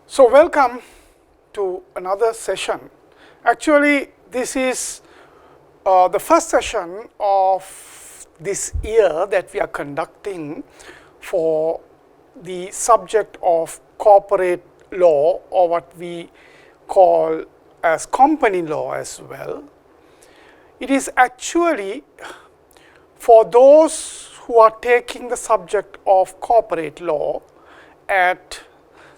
So, welcome to another session. Actually, this is the first session of this year that we are conducting for the subject of corporate law, or what we call as company law as well. It is actually for those who are taking the subject of corporate law at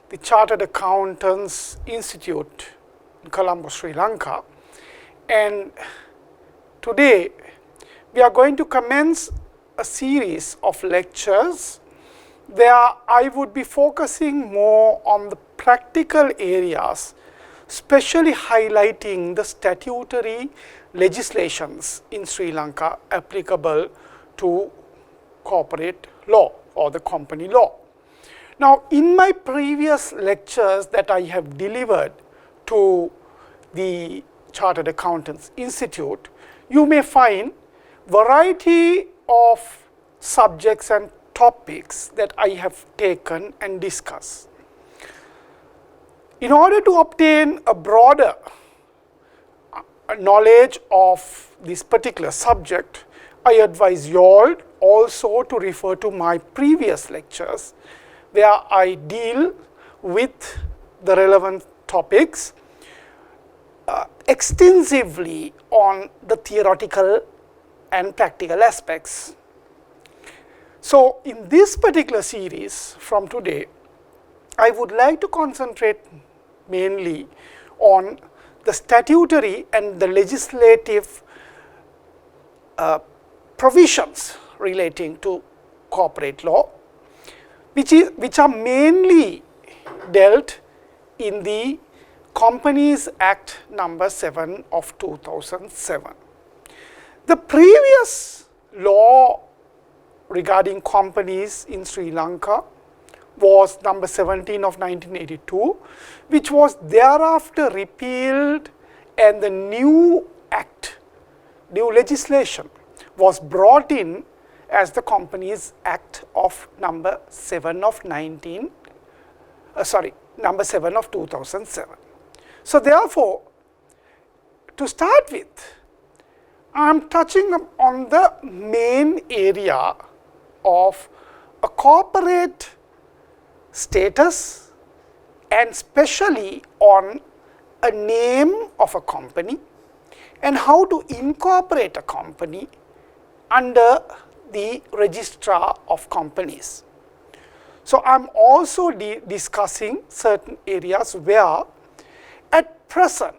the Chartered Accountants Institute in Colombo, Sri Lanka. And today we are going to commence a series of lectures where I would be focusing more on the practical areas, especially highlighting the statutory legislations in Sri Lanka applicable to corporate law or the company law. Now, in my previous lectures that I have delivered to the Chartered Accountants Institute, you may find variety of subjects and topics that I have taken and discussed. In order to obtain a broader knowledge of this particular subject, I advise you all also to refer to my previous lectures where I deal with the relevant topics extensively on the theoretical and practical aspects. So, in this particular series from today, I would like to concentrate mainly on the statutory and the legislative provisions relating to corporate law, which are mainly dealt in the Companies Act number 7 of 2007. The previous law regarding companies in Sri Lanka was number 17 of 1982, which was thereafter repealed, and the new act, new legislation was brought in as the Companies Act of number 7 of 2007. So, therefore, to start with, I am touching on the main area of a corporate status, and especially on a name of a company and how to incorporate a company under the registrar of companies. So, I am also discussing certain areas where at present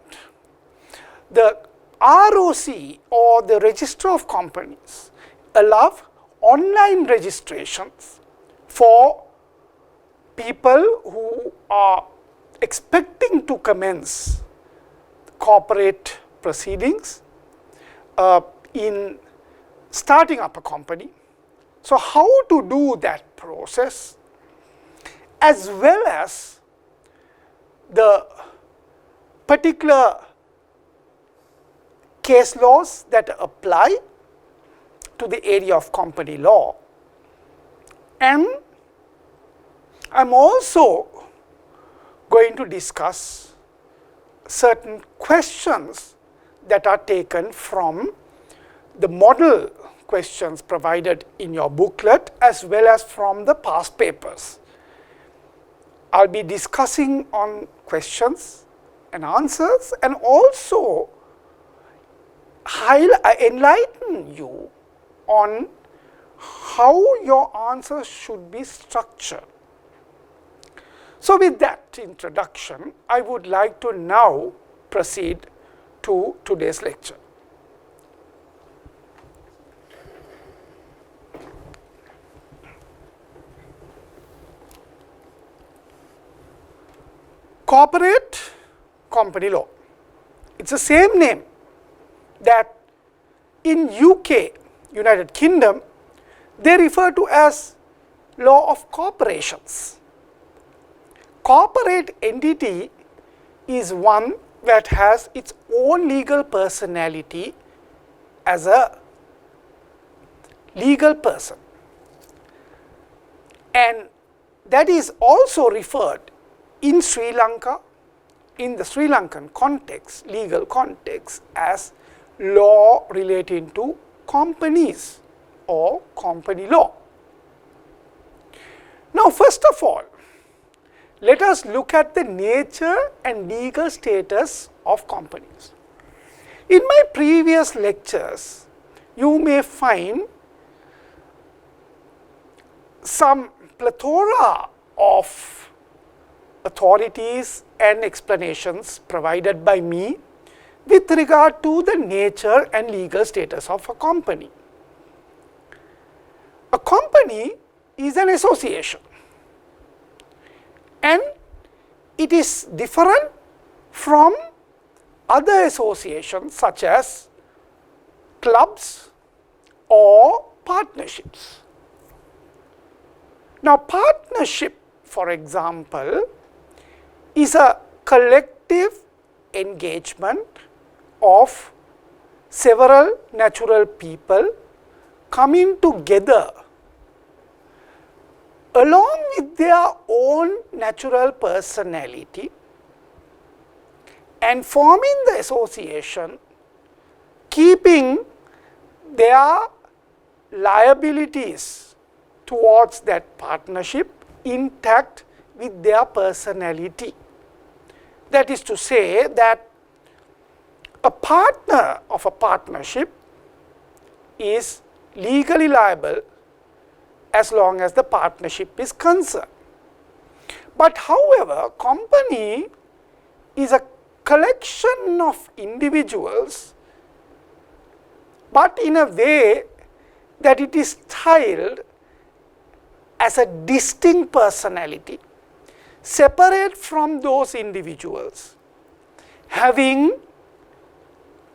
the ROC or the registrar of companies allow online registrations for people who are expecting to commence corporate proceedings in starting up a company. So, how to do that process, as well as the particular case laws that apply to the area of company law. And I am also going to discuss certain questions that are taken from the model questions provided in your booklet, as well as from the past papers. I will be discussing on questions and answers, and also enlighten you on how your answers should be structured. So, with that introduction, I would like to now proceed to today's lecture. Corporate company law. It's the same name that in UK, United Kingdom, they refer to as law of corporations. Corporate entity is one that has its own legal personality as a legal person, and that is also referred in Sri Lanka, in the Sri Lankan context, legal context, as law relating to companies or company law. Now, first of all, let us look at the nature and legal status of companies. In my previous lectures, you may find some plethora of authorities and explanations provided by me with regard to the nature and legal status of a company. A company is an association, and it is different from other associations such as clubs or partnerships. Now, partnership, for example, is a collective engagement of several natural people coming together along with their own natural personality and forming the association, keeping their liabilities towards that partnership intact with their personality. That is to say that a partner of a partnership is legally liable as long as the partnership is concerned. But however, company is a collection of individuals, but in a way that it is styled as a distinct personality, separate from those individuals, having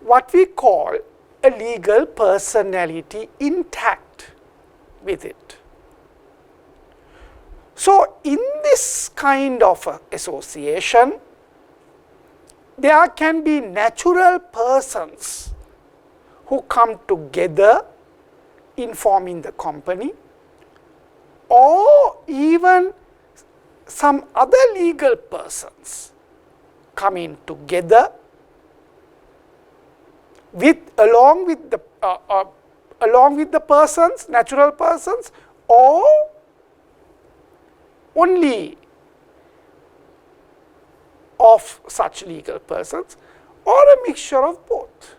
what we call a legal personality intact with it. So, in this kind of association, there can be natural persons who come together in forming the company, or even some other legal persons coming together with along with the persons, natural persons, or only of such legal persons, or a mixture of both.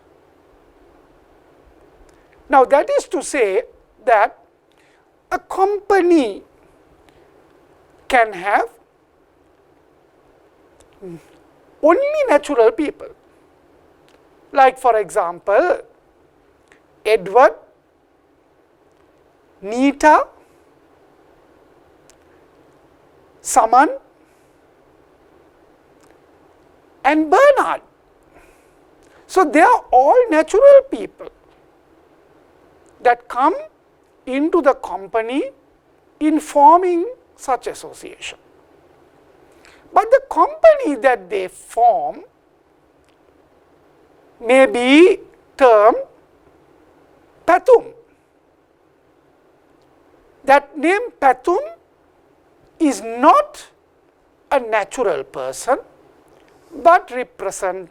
Now, that is to say that a company can have only natural people, like for example, Edward, Nita, Saman and Bernard. So, they are all natural people that come into the company in forming such association. But the company that they form may be termed Pathum. That name Pathum is not a natural person, but represent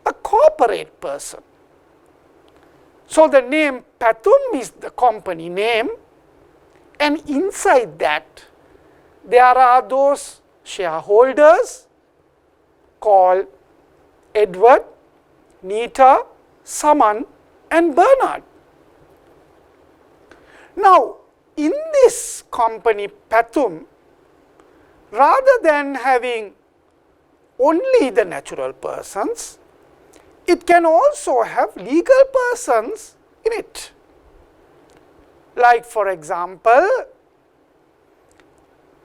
a corporate person. So, the name Pathum is the company name, and inside that there are those shareholders called Edward, Nita, Saman and Bernard. Now, in this company Pathum, rather than having only the natural persons, it can also have legal persons in it. Like for example,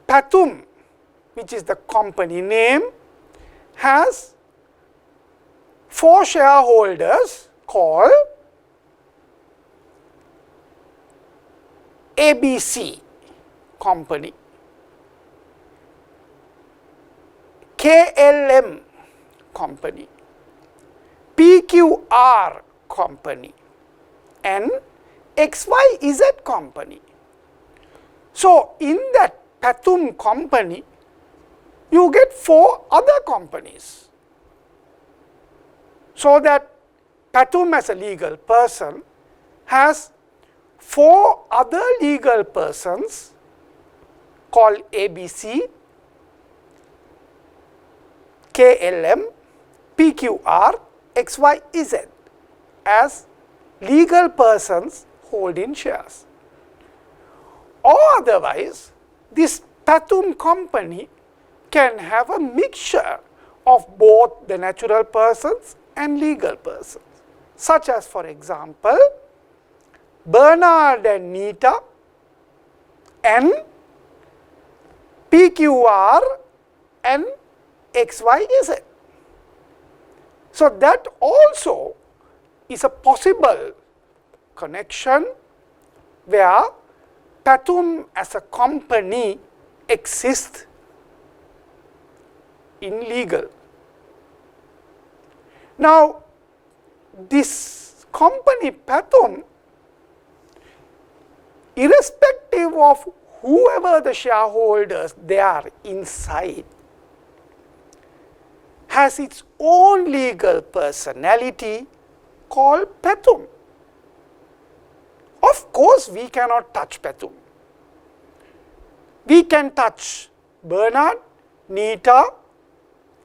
Pathum, which is the company name, has 4 shareholders called ABC company, KLM company, PQR company and XYZ company. So, in that Pathum company, you get 4 other companies. So that Patum as a legal person has 4 other legal persons called ABC, KLM, PQR, XYZ as legal persons holding shares. Or otherwise, this Patum company can have a mixture of both the natural persons and legal persons, such as, for example, Bernard and Nita and PQR and XYZ. So that also is a possible connection where Patum as a company exists in legal. Now, this company Patum, irrespective of whoever the shareholders they are inside, has its own legal personality called Patum. Of course, we cannot touch Patum. We can touch Bernard, Nita,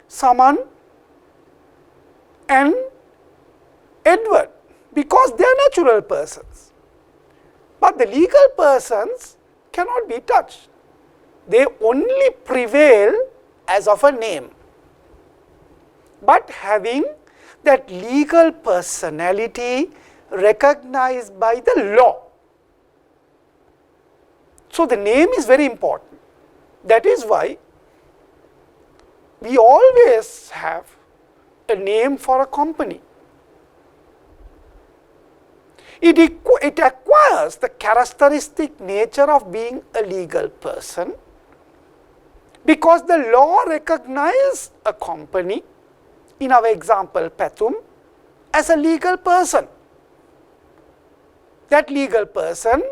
Saman and Edward because they are natural persons. But the legal persons cannot be touched. They only prevail as of a name. But having that legal personality recognized by the law. So the name is very important. That is why we always have a name for a company. It acquires the characteristic nature of being a legal person because the law recognizes a company, in our example Patum, as a legal person. That legal person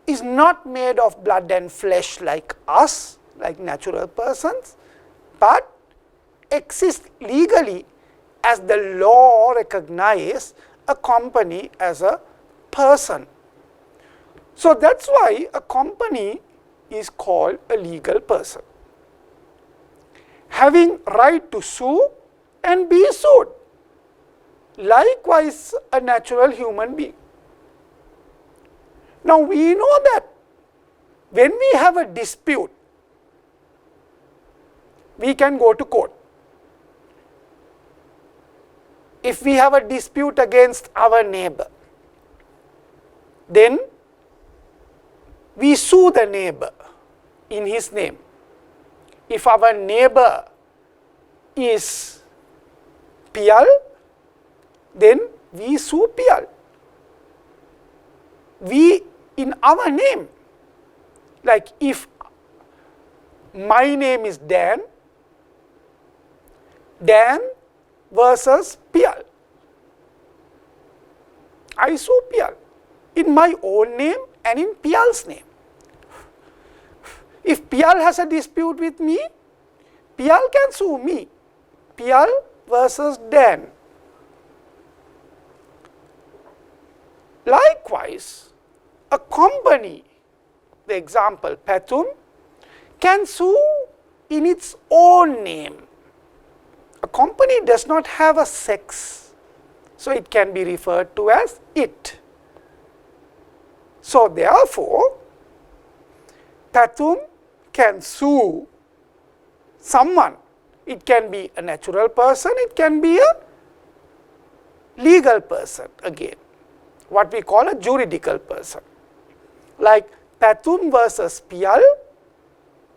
is not made of blood and flesh like us, like natural persons, but exists legally as the law recognizes a company as a person. So that's why a company is called a legal person. Having right to sue and be sued. Likewise, a natural human being. Now we know that when we have a dispute, we can go to court. If we have a dispute against our neighbor, then we sue the neighbor in his name. If our neighbor is Pial, then we sue Pial. We in our name, like if my name is Dan, Dan versus Pial, I sue Pial in my own name and in Pial's name. If Pial has a dispute with me, Pial can sue me. Pial versus Dan. Likewise, a company, the example Patum, can sue in its own name. A company does not have a sex, so it can be referred to as it. So therefore, Patum can sue someone. It can be a natural person, it can be a legal person again, what we call a juridical person. Like Patum versus Pial,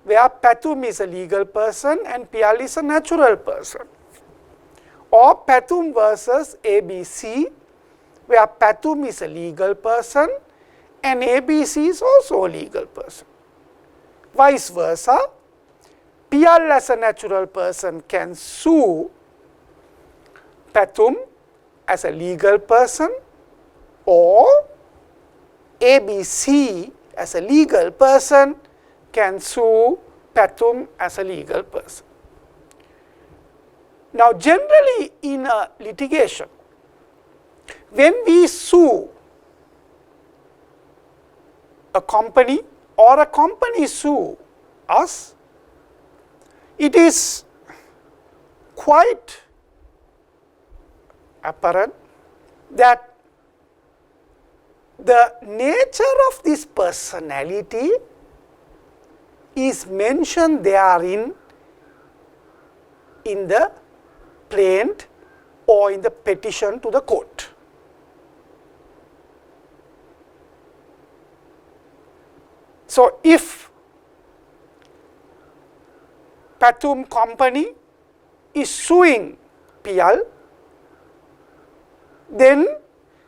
where Patum is a legal person and Pial is a natural person. Or Patum versus ABC, where Patum is a legal person and ABC is also a legal person. Vice versa, Pial as a natural person can sue Patum as a legal person, or ABC as a legal person can sue Patum as a legal person. Now, generally in a litigation, when we sue a company or a company sue us, it is quite apparent that the nature of this personality is mentioned therein in the plaint or in the petition to the court. So, if Pathum company is suing PL, then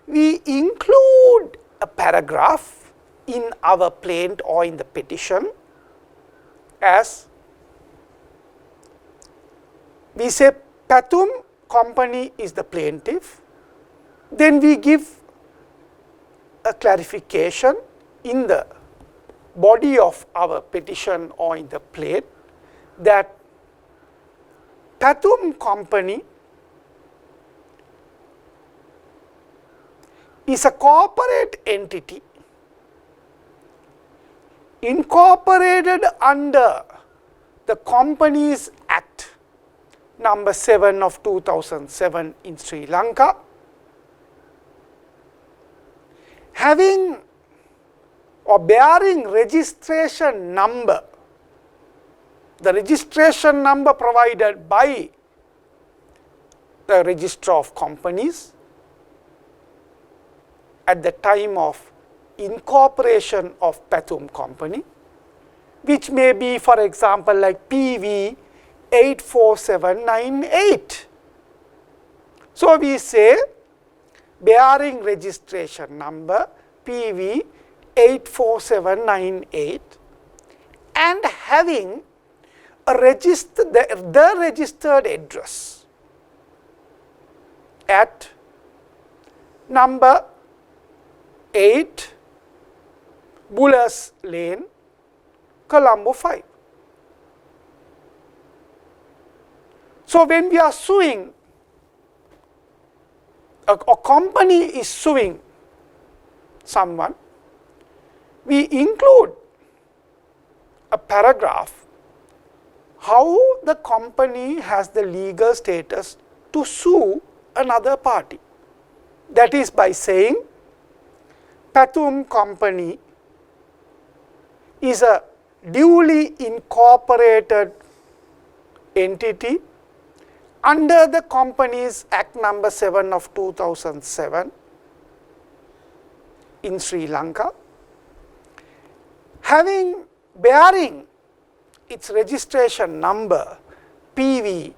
we include a paragraph in our plaint or in the petition as we say Pathum company is the plaintiff, then we give a clarification in the body of our petition or in the plaint that Pathum company is a corporate entity incorporated under the Companies Act number 7 of 2007 in Sri Lanka, having or bearing registration number, the registration number provided by the Register of Companies at the time of incorporation of Pathum company, which may be, for example, like PV 84798. So, we say bearing registration number PV 84798 and having a the registered address at number 8 Bullas Lane, Colombo 5. So, when we are suing, a company is suing someone, we include a paragraph how the company has the legal status to sue another party. That is by saying Pathum company is a duly incorporated entity under the Companies Act number 7 of 2007 in Sri Lanka, having bearing its registration number PV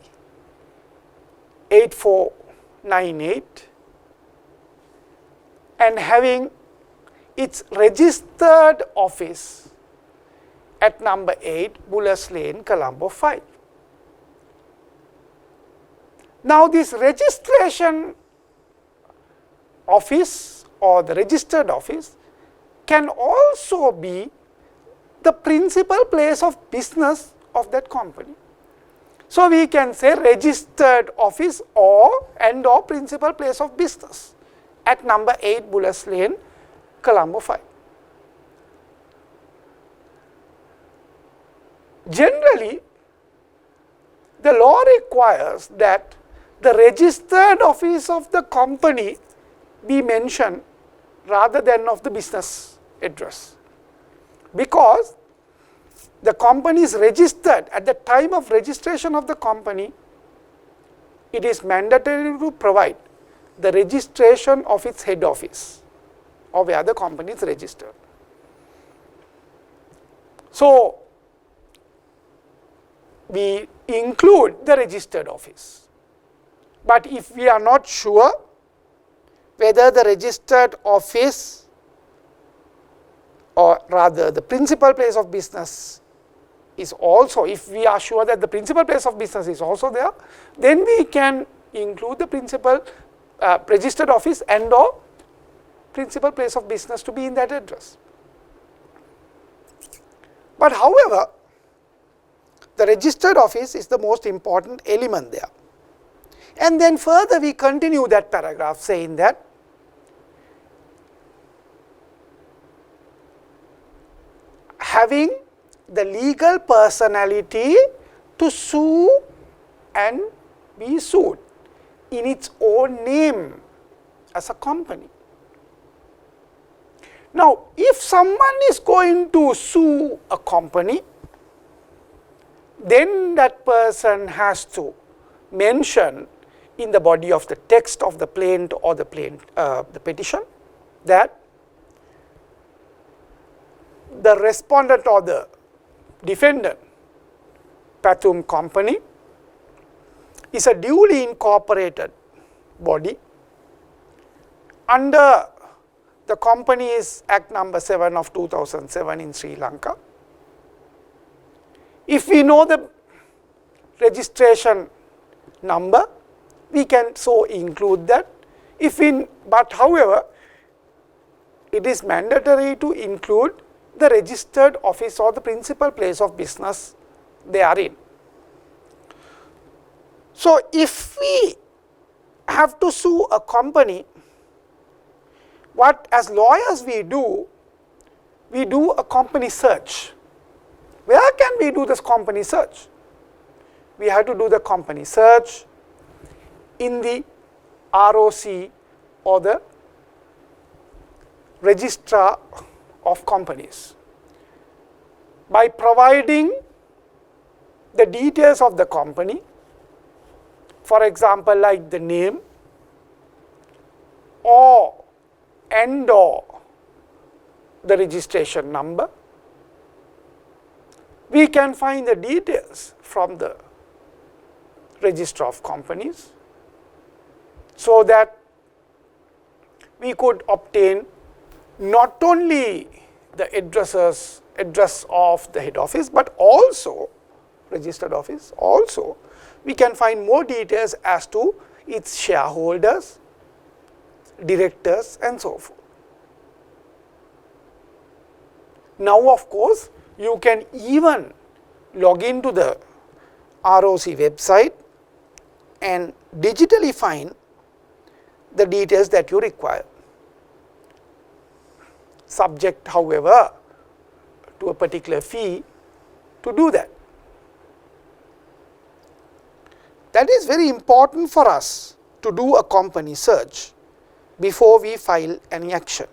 8498 and having its registered office at number 8 Bullas Lane, Colombo 5. Now, this registration office or the registered office can also be the principal place of business of that company. So, we can say registered office or principal place of business at number 8 Bullas Lane, Colombo 5. Generally, the law requires that the registered office of the company be mentioned rather than of the business address, because the company is registered at the time of registration of the company. It is mandatory to provide the registration of its head office or where the company is registered. So, we include the registered office. But if we are not sure whether the registered office or rather the principal place of business is also, if we are sure that the principal place of business is also there, then we can include the principal registered office and or principal place of business to be in that address. But however, the registered office is the most important element there. And then further we continue that paragraph saying that having the legal personality to sue and be sued in its own name as a company. Now, if someone is going to sue a company, then that person has to mention in the body of the text of the plaint or the petition that the respondent or the defendant, Pathum Company, is a duly incorporated body under the Companies Act number 7 of 2007 in Sri Lanka. If we know the registration number, we can so include that. But however, it is mandatory to include the registered office or the principal place of business they are in. So, if we have to sue a company, what as lawyers we do a company search. Where can we do this company search? We have to do the company search in the ROC or the Registrar of Companies by providing the details of the company, for example, like the name or the registration number. We can find the details from the Register of Companies so that we could obtain not only the address of the head office, but also registered office. Also, we can find more details as to its shareholders, directors and so forth. Now, of course, you can even log into the ROC website and digitally find the details that you require, subject however to a particular fee to do that. That is very important for us to do a company search before we file any action.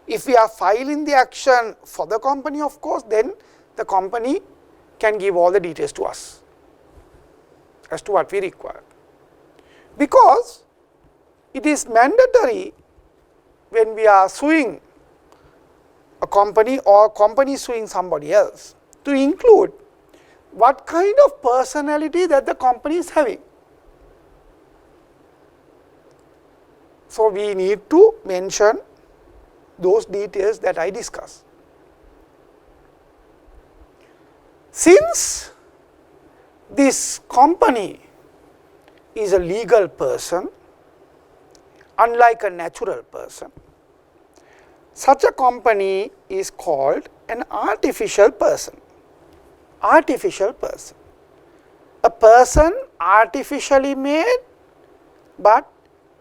If we are filing the action for the company, of course, then the company can give all the details to us as to what we require. Because it is mandatory when we are suing a company or company suing somebody else to include what kind of personality that the company is having. So, we need to mention those details that I discussed. Since this company is a legal person, unlike a natural person, such a company is called an artificial person. Artificial person. A person artificially made but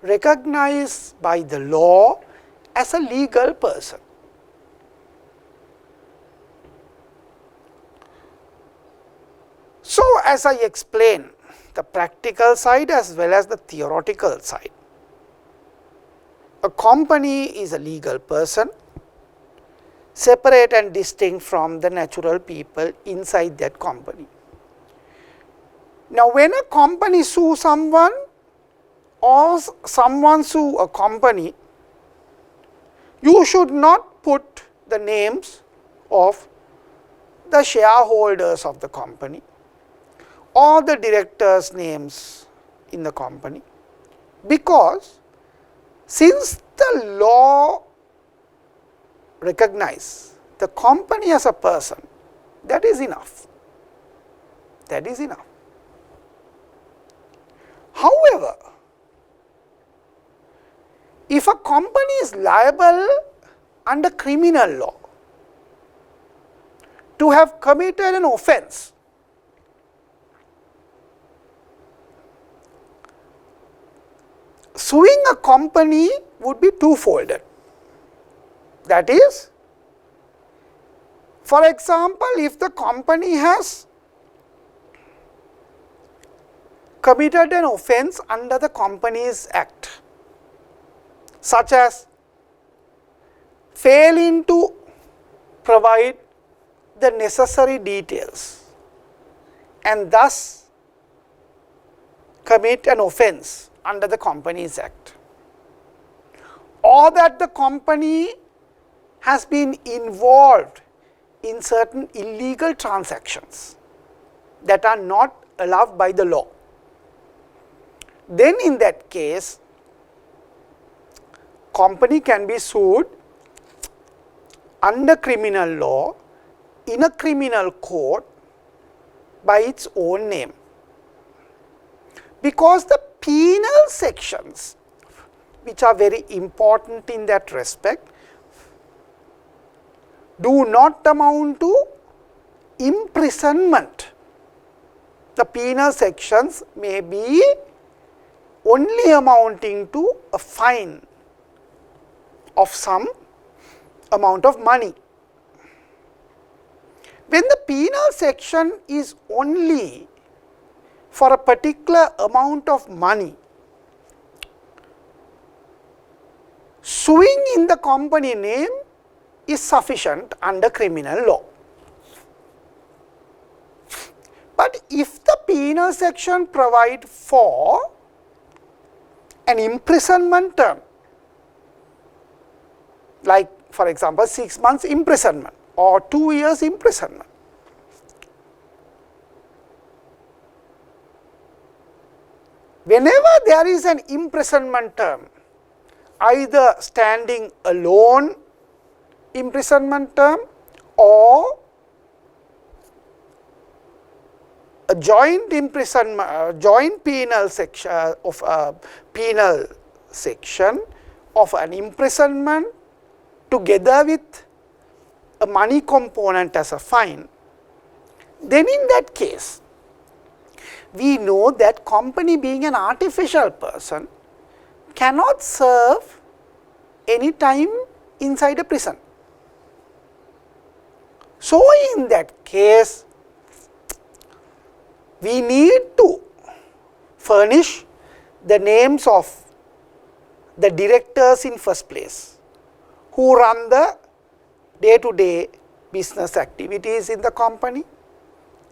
recognized by the law as a legal person. So, as I explained, the practical side as well as the theoretical side, a company is a legal person, separate and distinct from the natural people inside that company. Now, when a company sues someone or someone sue a company, you should not put the names of the shareholders of the company or the directors' names in the company, because since the law recognizes the company as a person, that is enough. That is enough. However, if a company is liable under criminal law to have committed an offense, suing a company would be two-folded. That is, for example, if the company has committed an offence under the Companies Act, such as failing to provide the necessary details and thus commit an offence under the Companies Act, or that the company has been involved in certain illegal transactions that are not allowed by the law, then in that case, company can be sued under criminal law in a criminal court by its own name, because the penal sections, which are very important in that respect, do not amount to imprisonment. The penal sections may be only amounting to a fine of some amount of money. When the penal section is only for a particular amount of money, suing in the company name is sufficient under criminal law. But if the penal section provides for an imprisonment term, like for example 6 months imprisonment or 2 years imprisonment, whenever there is an imprisonment term, either standing alone imprisonment term or a joint imprisonment, joint penal section of a penal section of an imprisonment together with a money component as a fine, then in that case, we know that company, being an artificial person, cannot serve any time inside a prison. So in that case, we need to furnish the names of the directors in first place, who run the day-to-day business activities in the company,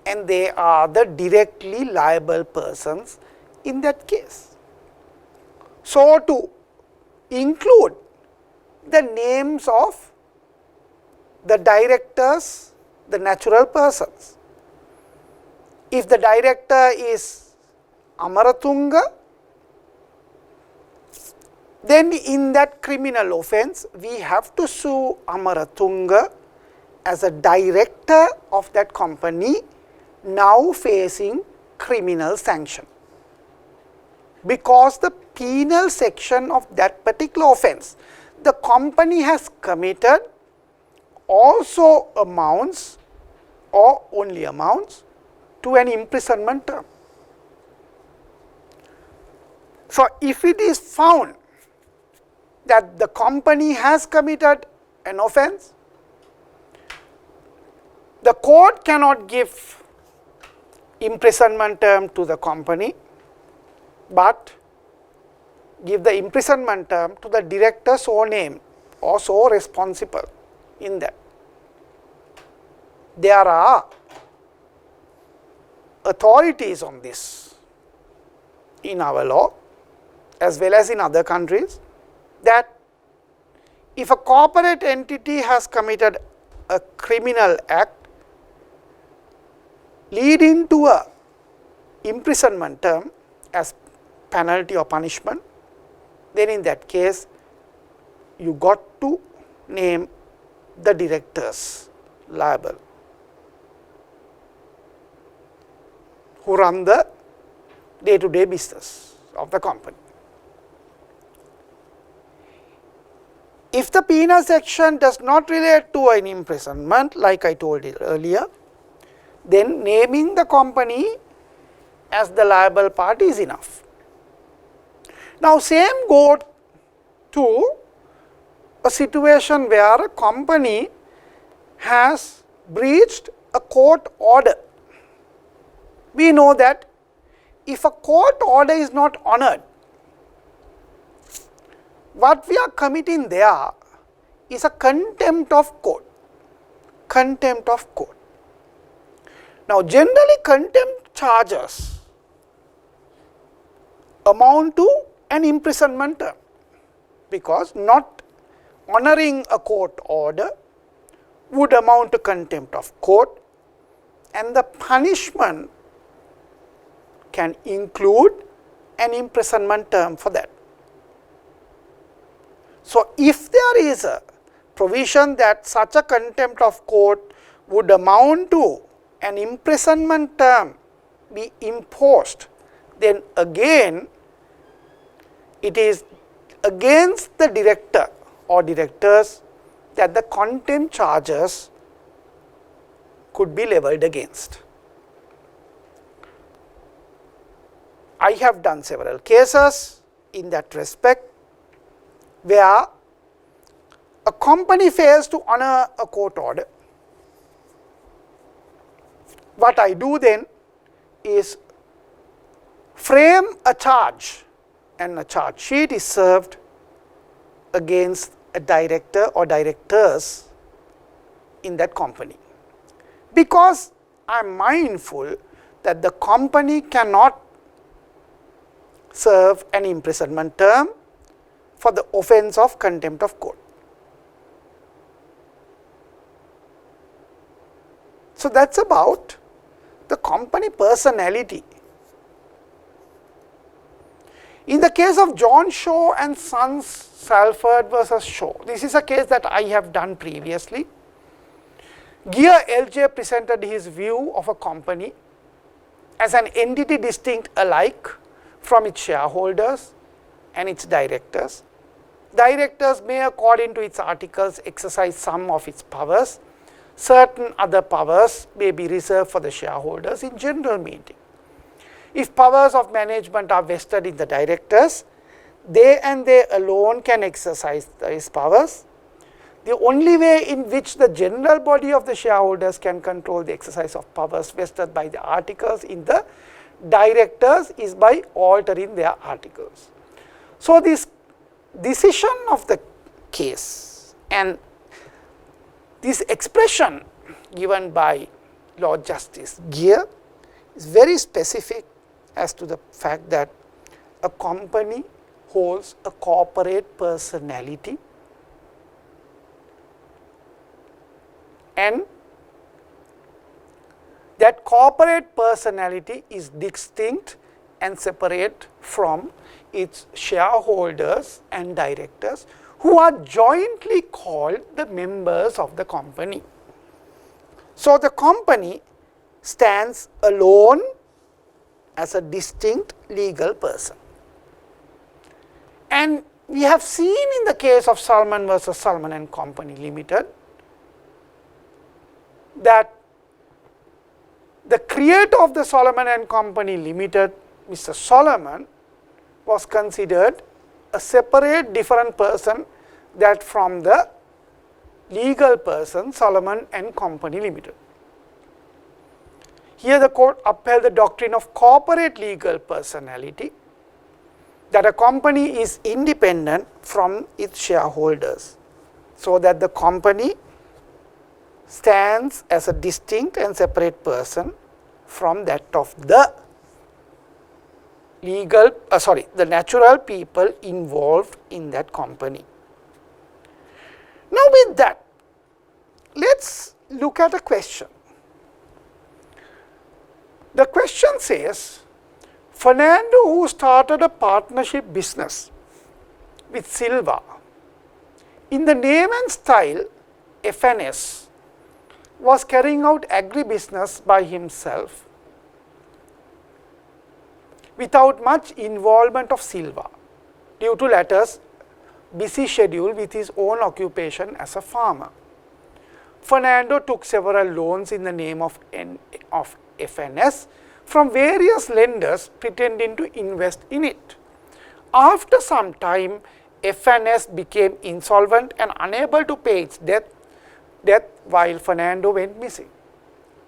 and they are the directly liable persons in that case. So to include the names of the directors, the natural persons. If the director is Amaratunga, then in that criminal offence, we have to sue Amaratunga as a director of that company, now facing criminal sanction, because the penal section of that particular offence the company has committed also amounts or only amounts to an imprisonment term. So if it is found that the company has committed an offence, the court cannot give imprisonment term to the company, but give the imprisonment term to the director so named or so responsible in that. There are authorities on this in our law as well as in other countries, that if a corporate entity has committed a criminal act leading to a imprisonment term as penalty or punishment, then in that case you got to name the directors liable who run the day-to-day business of the company. If the penal section does not relate to an imprisonment, like I told you earlier, then naming the company as the liable party is enough. Now, same go to a situation where a company has breached a court order. We know that if a court order is not honored, what we are committing there is a contempt of court. Contempt of court. Now, generally contempt charges amount to an imprisonment term, because not honoring a court order would amount to contempt of court, and the punishment can include an imprisonment term for that. So, if there is a provision that such a contempt of court would amount to an imprisonment term be imposed, then again it is against the director or directors that the contempt charges could be levelled against. I have done several cases in that respect, where a company fails to honor a court order. What I do then is frame a charge, and a charge sheet is served against a director or directors in that company, because I am mindful that the company cannot serve an imprisonment term for the offence of contempt of court. So, that is about the company personality. In the case of John Shaw and Sons, Salford versus Shaw, this is a case that I have done previously. Gear LJ presented his view of a company as an entity distinct alike from its shareholders and its directors. Directors may, according to its articles, exercise some of its powers. Certain other powers may be reserved for the shareholders in general meeting. If powers of management are vested in the directors, they and they alone can exercise these powers. The only way in which the general body of the shareholders can control the exercise of powers vested by the articles in the directors is by altering their articles. So, this decision of the case and this expression given by Lord Justice Gear is very specific as to the fact that a company holds a corporate personality, and that corporate personality is distinct and separate from its shareholders and directors, who are jointly called the members of the company. So, the company stands alone as a distinct legal person. And we have seen in the case of Salmon versus Salmon and Company Limited that the creator of the Solomon and Company Limited, Mr. Solomon, was considered a separate different person that from the legal person Solomon and Company Limited. Here the court upheld the doctrine of corporate legal personality, that a company is independent from its shareholders, so that the company stands as a distinct and separate person from that of the the natural people involved in that company. Now, with that, let us look at a question. The question says, Fernando, who started a partnership business with Silva in the name and style FNS, was carrying out agribusiness by himself without much involvement of Silva due to latter's busy schedule with his own occupation as a farmer. Fernando took several loans in the name of FNS from various lenders pretending to invest in it. after some time, FNS became insolvent and unable to pay its debt while Fernando went missing.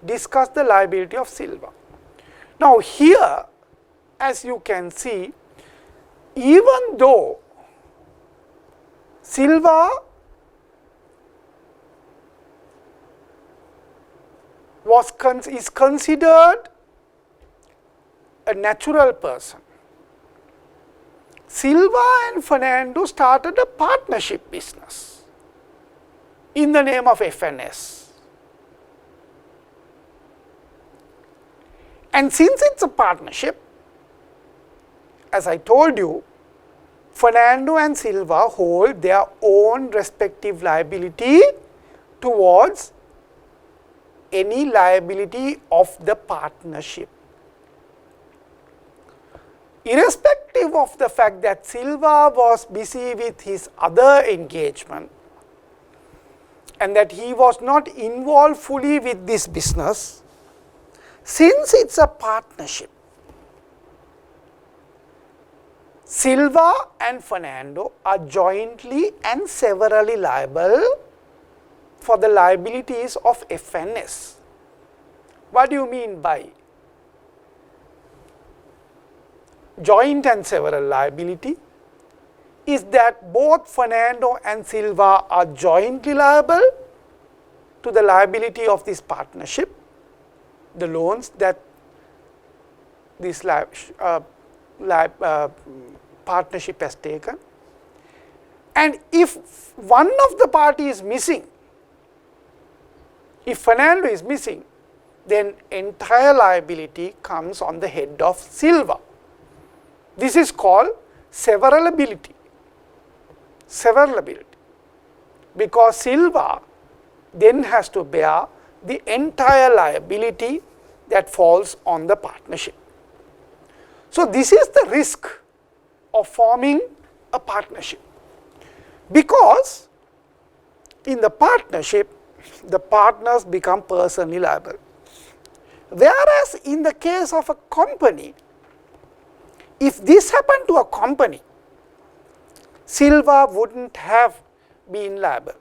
Discuss the liability of Silva. Now here, as you can see, even though Silva is considered a natural person, Silva and Fernando started a partnership business in the name of FNS. And since it's a partnership, as I told you, Fernando and Silva hold their own respective liability towards any liability of the partnership. Irrespective of the fact that Silva was busy with his other engagement and that he was not involved fully with this business, since it's a partnership, Silva and Fernando are jointly and severally liable for the liabilities of FNS. What do you mean by joint and several liability? Is that both Fernando and Silva are jointly liable to the liability of this partnership, the loans that this partnership has taken, and if one of the party is missing, if Fernando is missing, then entire liability comes on the head of Silva. This is called severability, because Silva then has to bear the entire liability that falls on the partnership. So this is the risk of forming a partnership, because in the partnership, the partners become personally liable. Whereas in the case of a company, if this happened to a company, Silva wouldn't have been liable,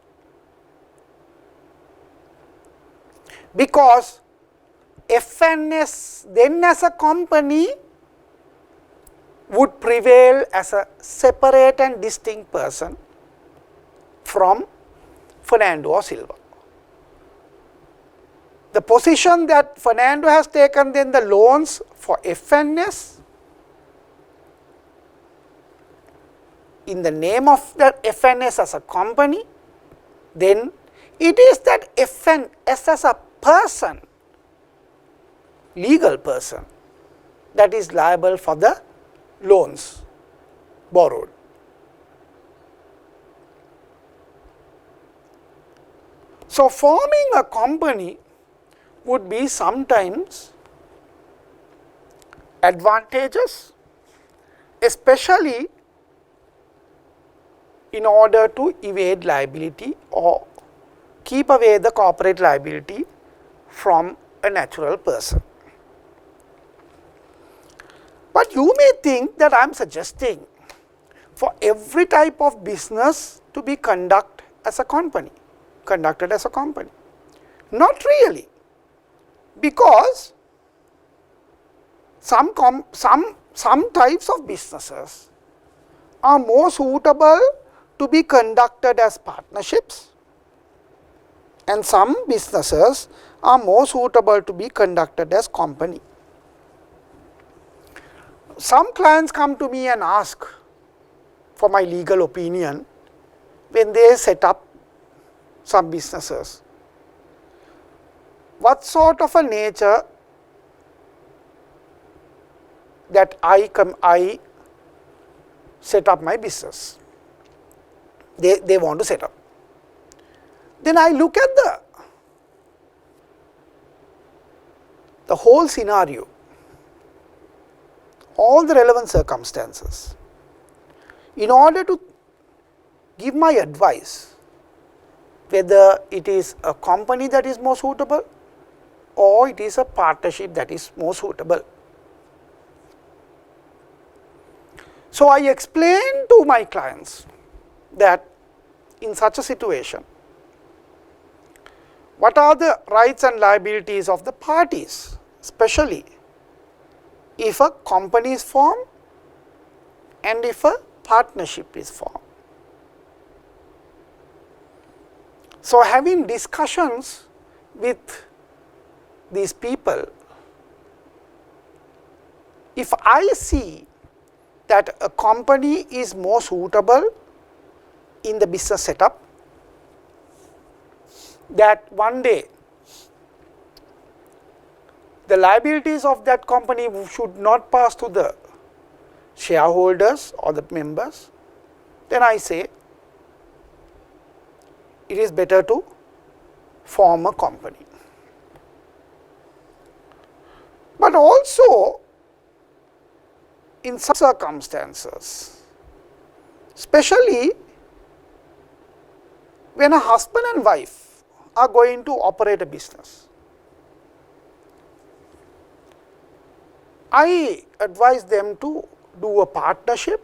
because FNS then as a company would prevail as a separate and distinct person from Fernando or Silva. The position that Fernando has taken, then the loans for FNS in the name of the FNS as a company, then it is that FNS as a person, legal person, that is liable for the loans borrowed. So forming a company would be sometimes advantageous, especially in order to evade liability or keep away the corporate liability from a natural person. But you may think that I am suggesting for every type of business to be conducted as a company. Not really, because some types of businesses are more suitable to be conducted as partnerships, and some businesses are more suitable to be conducted as company. Some clients come to me and ask for my legal opinion when they set up some businesses. What sort of a nature that I set up my business? They want to set up. Then I look at the whole scenario, all the relevant circumstances, in order to give my advice whether it is a company that is more suitable or it is a partnership that is more suitable. So, I explain to my clients that in such a situation, what are the rights and liabilities of the parties, especially if a company is formed and if a partnership is formed. So, having discussions with these people, if I see that a company is more suitable in the business setup, that one day the liabilities of that company should not pass to the shareholders or the members, then I say it is better to form a company. But also in some circumstances, especially when a husband and wife are going to operate a business, I advise them to do a partnership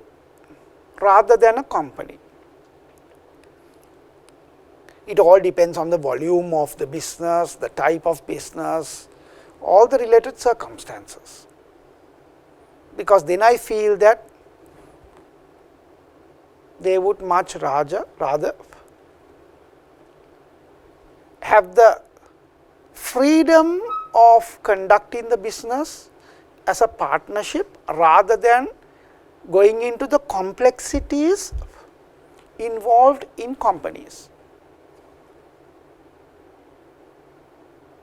rather than a company. It all depends on the volume of the business, the type of business, all the related circumstances. Because then I feel that they would much rather have the freedom of conducting the business as a partnership rather than going into the complexities involved in companies.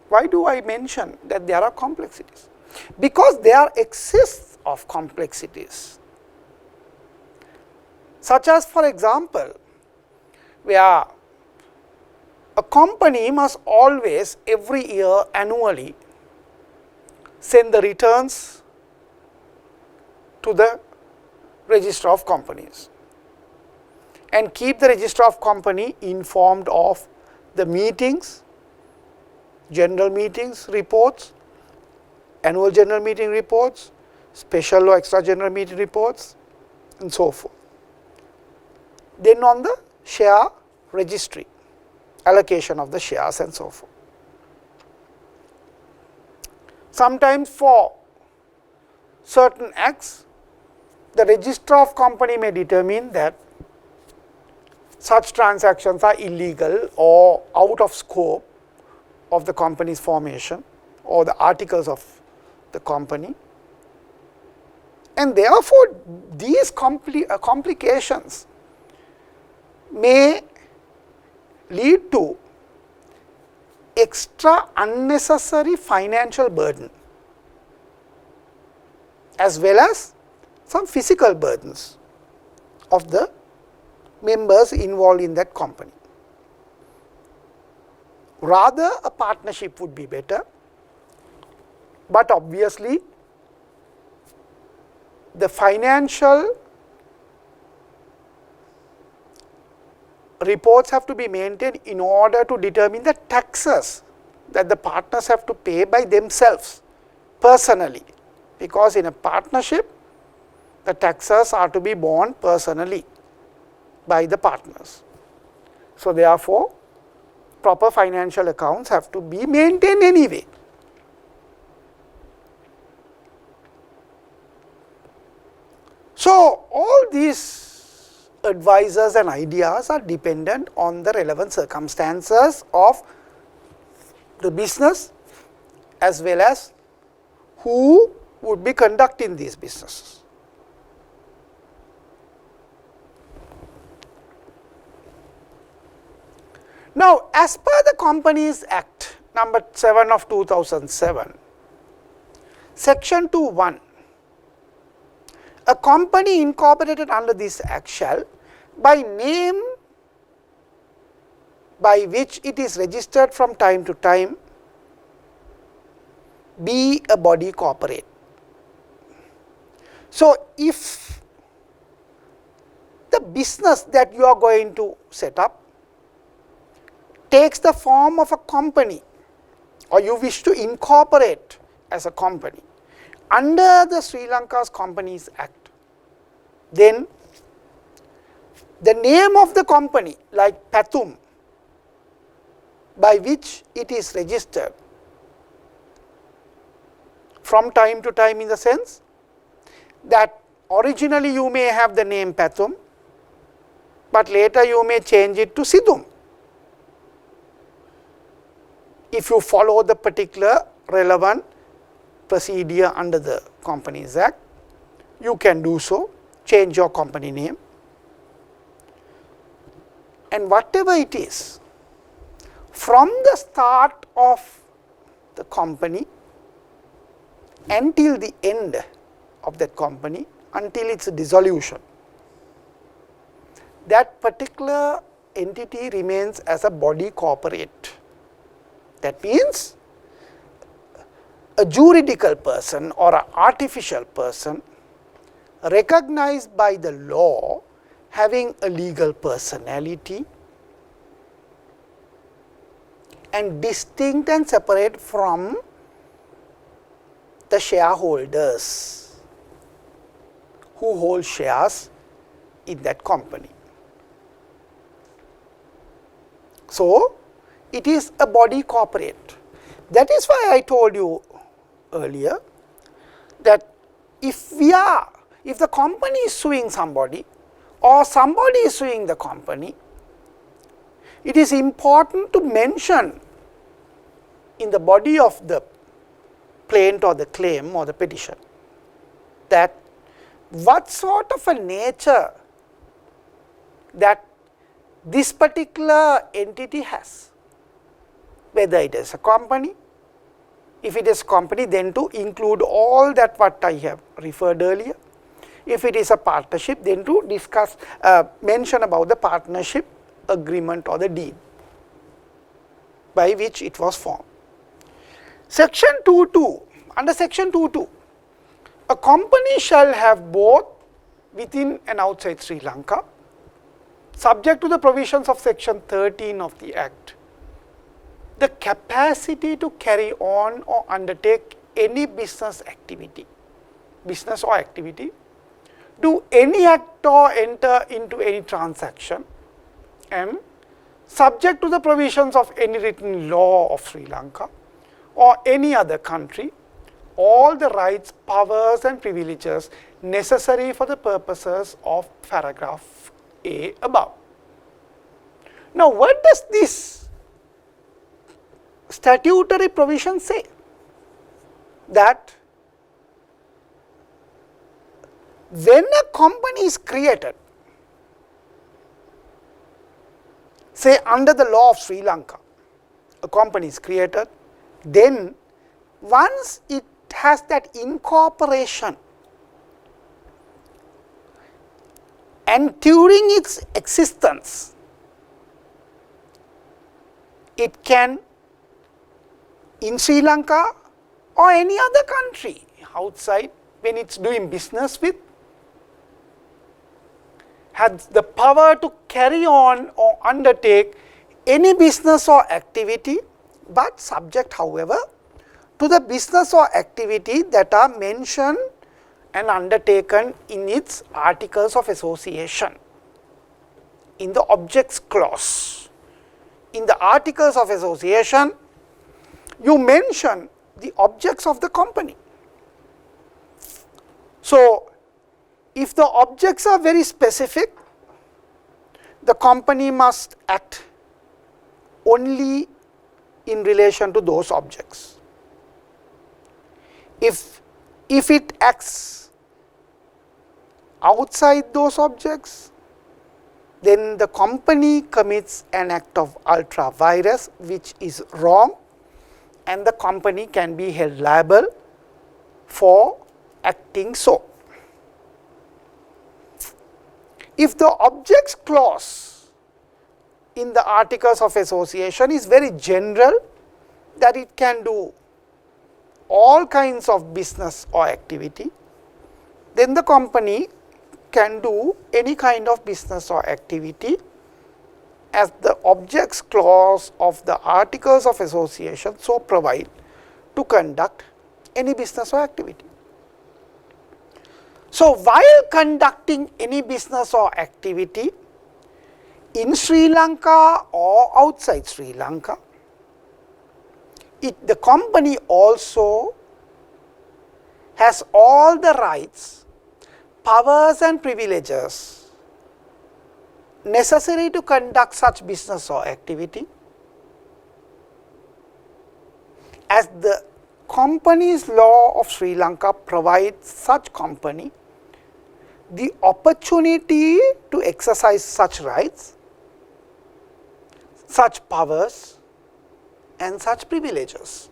Why do I mention that there are complexities? Because there exists of complexities, such as, for example, where a company must always every year annually send the returns to the register of companies and keep the register of company informed of the meetings, general meetings reports, annual general meeting reports, special or extra general meeting reports, and so forth. Then on the share registry, allocation of the shares and so forth. Sometimes for certain acts, the register of company may determine that such transactions are illegal or out of scope of the company's formation or the articles of the company, and therefore these complications may lead to extra unnecessary financial burden as well as some physical burdens of the members involved in that company. Rather, a partnership would be better, but obviously the financial reports have to be maintained in order to determine the taxes that the partners have to pay by themselves personally, because in a partnership the taxes are to be borne personally by the partners. So, therefore, proper financial accounts have to be maintained anyway. So, all these advisors and ideas are dependent on the relevant circumstances of the business as well as who would be conducting these businesses. Now, as per the Companies Act number 7 of 2007, section 2(1), a company incorporated under this act shall, by name by which it is registered from time to time, be a body corporate. So, if the business that you are going to set up takes the form of a company, or you wish to incorporate as a company under the Sri Lanka's Companies Act, then the name of the company like Pathum by which it is registered from time to time, in the sense that originally you may have the name Pathum, but later you may change it to Sidhum. If you follow the particular relevant procedure under the Companies Act, you can do so, change your company name, and whatever it is, from the start of the company until the end of that company, until its dissolution, that particular entity remains as a body corporate. That means a juridical person or an artificial person recognized by the law, having a legal personality and distinct and separate from the shareholders who hold shares in that company. So, it is a body corporate. That is why I told you earlier that if the company is suing somebody or somebody is suing the company, it is important to mention in the body of the plaint or the claim or the petition that what sort of a nature that this particular entity has, whether it is a company. If it is a company, then to include all that what I have referred earlier. If it is a partnership, then to discuss, mention about the partnership agreement or the deed by which it was formed. Section 2.2, under section 2.2, a company shall have both within and outside Sri Lanka, subject to the provisions of section 13 of the Act, the capacity to carry on or undertake any business activity, do any act or enter into any transaction, and subject to the provisions of any written law of Sri Lanka or any other country, all the rights, powers and privileges necessary for the purposes of paragraph A above. Now, what does this statutory provision say? That when a company is created, say under the law of Sri Lanka, a company is created, then once it has that incorporation and during its existence, it can in Sri Lanka or any other country outside, when it is doing business with, has the power to carry on or undertake any business or activity, but subject, however, to the business or activity that are mentioned and undertaken in its articles of association, in the objects clause. In the articles of association, you mention the objects of the company. So, if the objects are very specific, the company must act only in relation to those objects. If it acts outside those objects, then the company commits an act of ultra vires, which is wrong, and the company can be held liable for acting so. If the objects clause in the articles of association is very general, that it can do all kinds of business or activity, then the company can do any kind of business or activity as the objects clause of the articles of association so provide to conduct any business or activity. So, while conducting any business or activity in Sri Lanka or outside Sri Lanka, the company also has all the rights, powers and privileges necessary to conduct such business or activity, as the Companies Law of Sri Lanka provides such company the opportunity to exercise such rights, such powers and such privileges.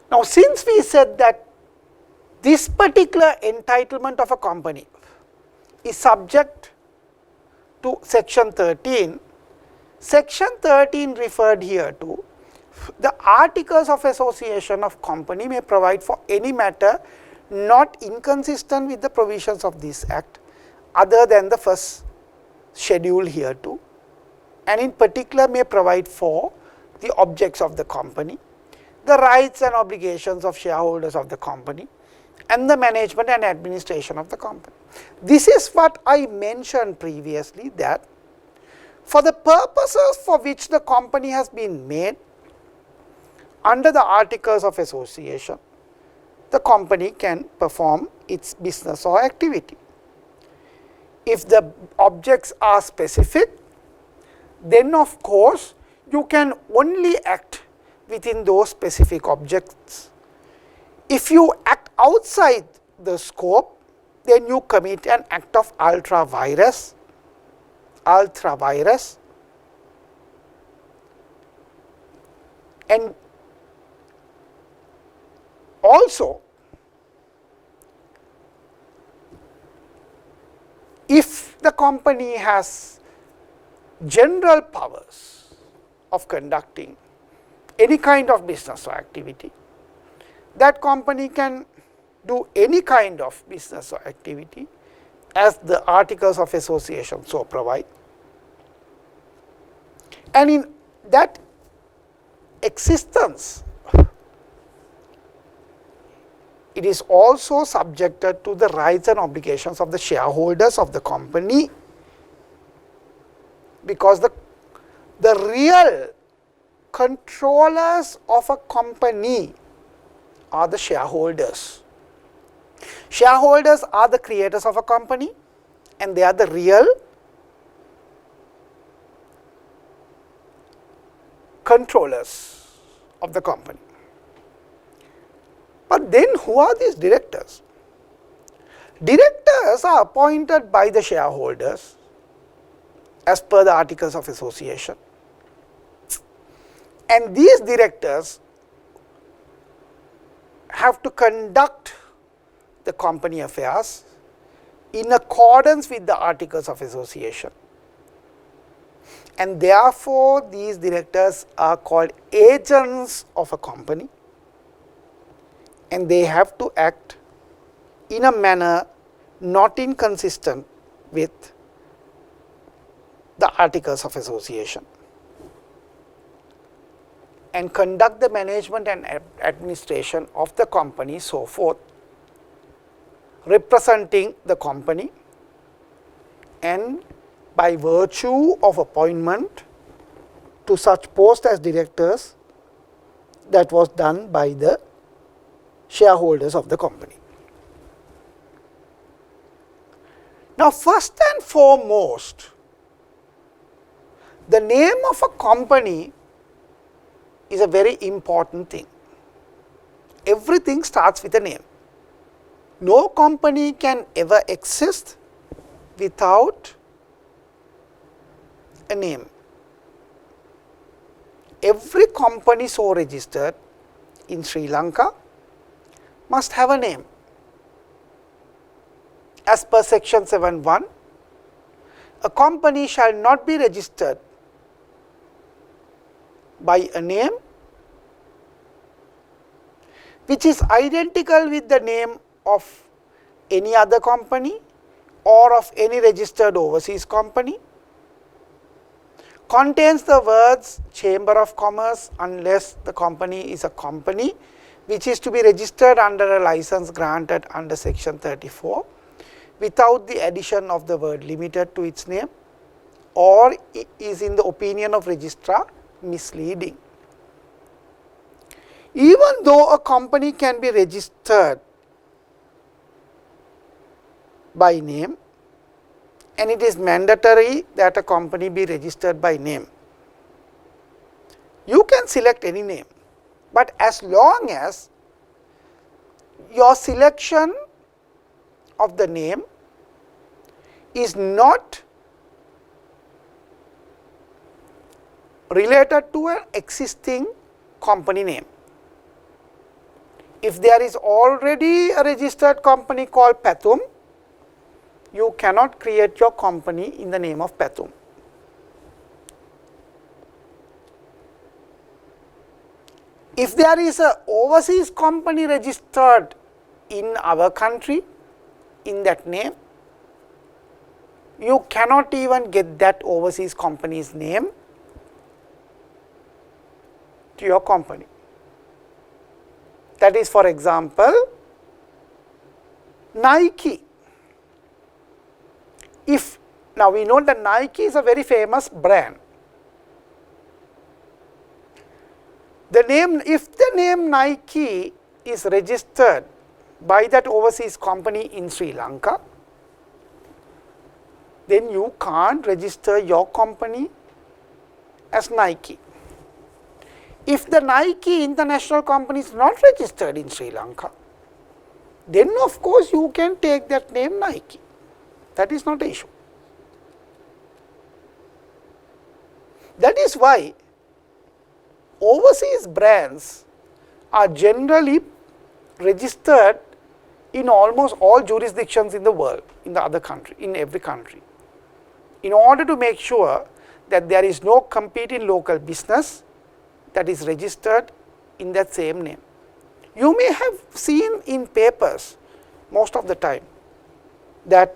Now, since we said that this particular entitlement of a company is subject to section 13, section 13 referred here to the articles of association of company may provide for any matter not inconsistent with the provisions of this act other than the first schedule here too, and in particular may provide for the objects of the company, the rights and obligations of shareholders of the company, and the management and administration of the company. This is what I mentioned previously, that for the purposes for which the company has been made under the articles of association, the company can perform its business or activity. If the objects are specific, then of course you can only act within those specific objects. If you act outside the scope, then you commit an act of ultra vires, and also if the company has general powers of conducting any kind of business or activity, that company can do any kind of business or activity as the articles of association so provide, and in that existence it is also subjected to the rights and obligations of the shareholders of the company, because the real controllers of a company are the shareholders. Shareholders are the creators of a company and they are the real controllers of the company. But then who are these directors? Directors are appointed by the shareholders as per the articles of association, and these directors have to conduct the company affairs in accordance with the articles of association, and therefore these directors are called agents of a company, and they have to act in a manner not inconsistent with the articles of association, and conduct the management and administration of the company, so forth, representing the company, and by virtue of appointment to such post as directors, that was done by the shareholders of the company. Now, first and foremost, the name of a company is a very important thing. Everything starts with a name. No company can ever exist without a name. Every company so registered in Sri Lanka must have a name. As per section 7(1), a company shall not be registered by a name which is identical with the name of any other company or of any registered overseas company, contains the words Chamber of Commerce unless the company is a company which is to be registered under a license granted under section 34 without the addition of the word limited to its name, or is in the opinion of registrar misleading. Even though a company can be registered by name, and it is mandatory that a company be registered by name, you can select any name, but as long as your selection of the name is not related to an existing company name. If there is already a registered company called Pathum, you cannot create your company in the name of Pathum. If there is an overseas company registered in our country in that name, you cannot even get that overseas company's name to your company. That is, for example, Nike. If now we know that Nike is a very famous brand. The name, if the name Nike is registered by that overseas company in Sri Lanka, then you can't register your company as Nike. If the Nike international company is not registered in Sri Lanka, then of course you can take that name Nike. That is not an issue. That is why overseas brands are generally registered in almost all jurisdictions in the world, in the other country, in every country, in order to make sure that there is no competing local business that is registered in that same name. You may have seen in papers most of the time that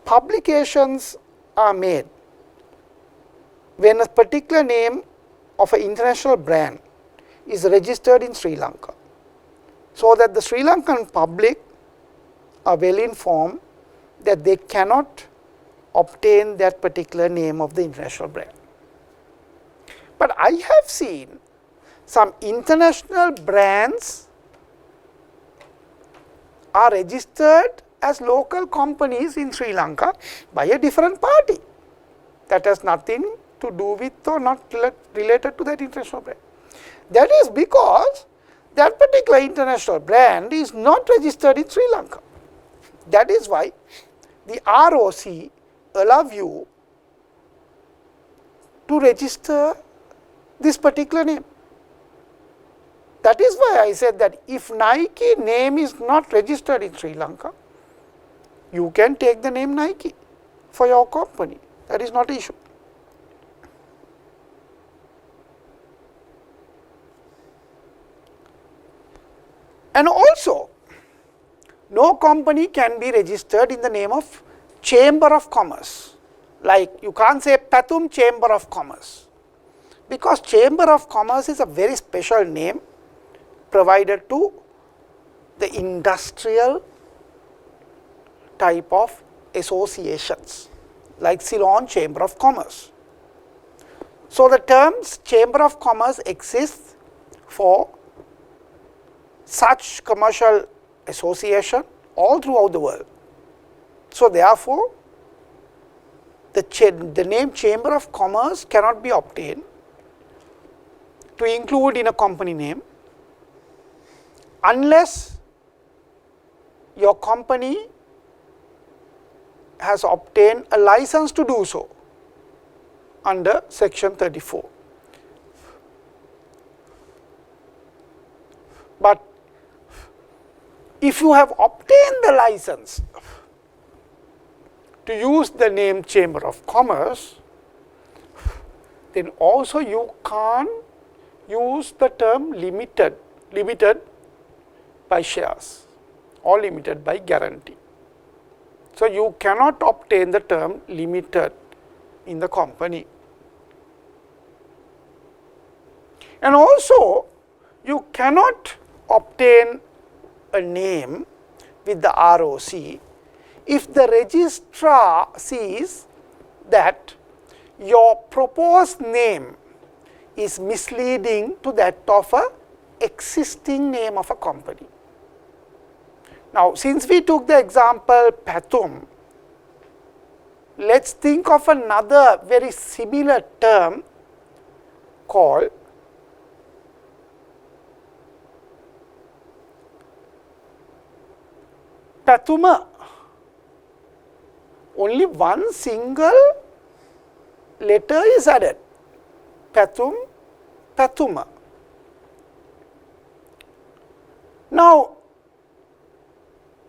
publications are made when a particular name of an international brand is registered in Sri Lanka, so that the Sri Lankan public are well informed that they cannot obtain that particular name of the international brand. But I have seen some international brands are registered as local companies in Sri Lanka by a different party that has nothing to do with or not related to that international brand. That is because that particular international brand is not registered in Sri Lanka. That is why the ROC allows you to register this particular name. That is why I said that if Nike name is not registered in Sri Lanka, you can take the name Nike for your company. That is not an issue. And also, no company can be registered in the name of Chamber of Commerce. Like you can't say Pathum Chamber of Commerce, because Chamber of Commerce is a very special name provided to the industrial type of associations like Ceylon Chamber of Commerce. So the terms Chamber of Commerce exists for such commercial association all throughout the world. So therefore, the name Chamber of Commerce cannot be obtained to include in a company name unless your company has obtained a license to do so under section 34. But if you have obtained the license to use the name Chamber of Commerce, then also you can't use the term limited by shares or limited by guarantee. So you cannot obtain the term limited in the company. And also you cannot obtain a name with the ROC if the registrar sees that your proposed name is misleading to that of a existing name of a company. Now, since we took the example Pathum, let's think of another very similar term called Pathuma. Only one single letter is added, Pathum, Pathuma. Now,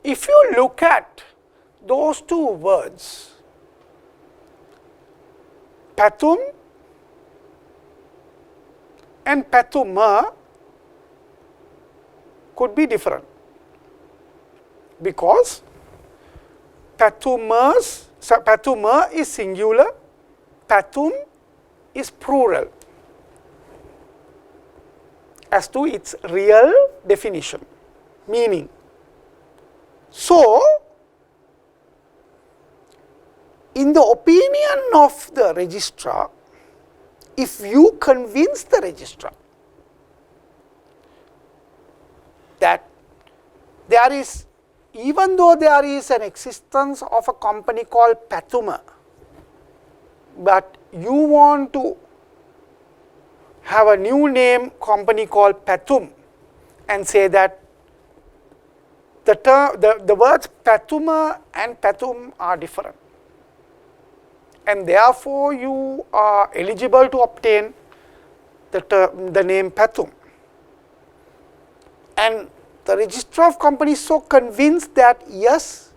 if you look at those two words, Pathum and Pathuma could be different, because Pathuma is singular, Pathum is plural as to its real definition, meaning. So, in the opinion of the registrar, if you convince the registrar that there is, even though there is an existence of a company called Pathuma, but you want to have a new name company called Pathum and say that the words Pathuma and Pathum are different, and therefore you are eligible to obtain the name Pathum. And the registrar of companies is so convinced that yes,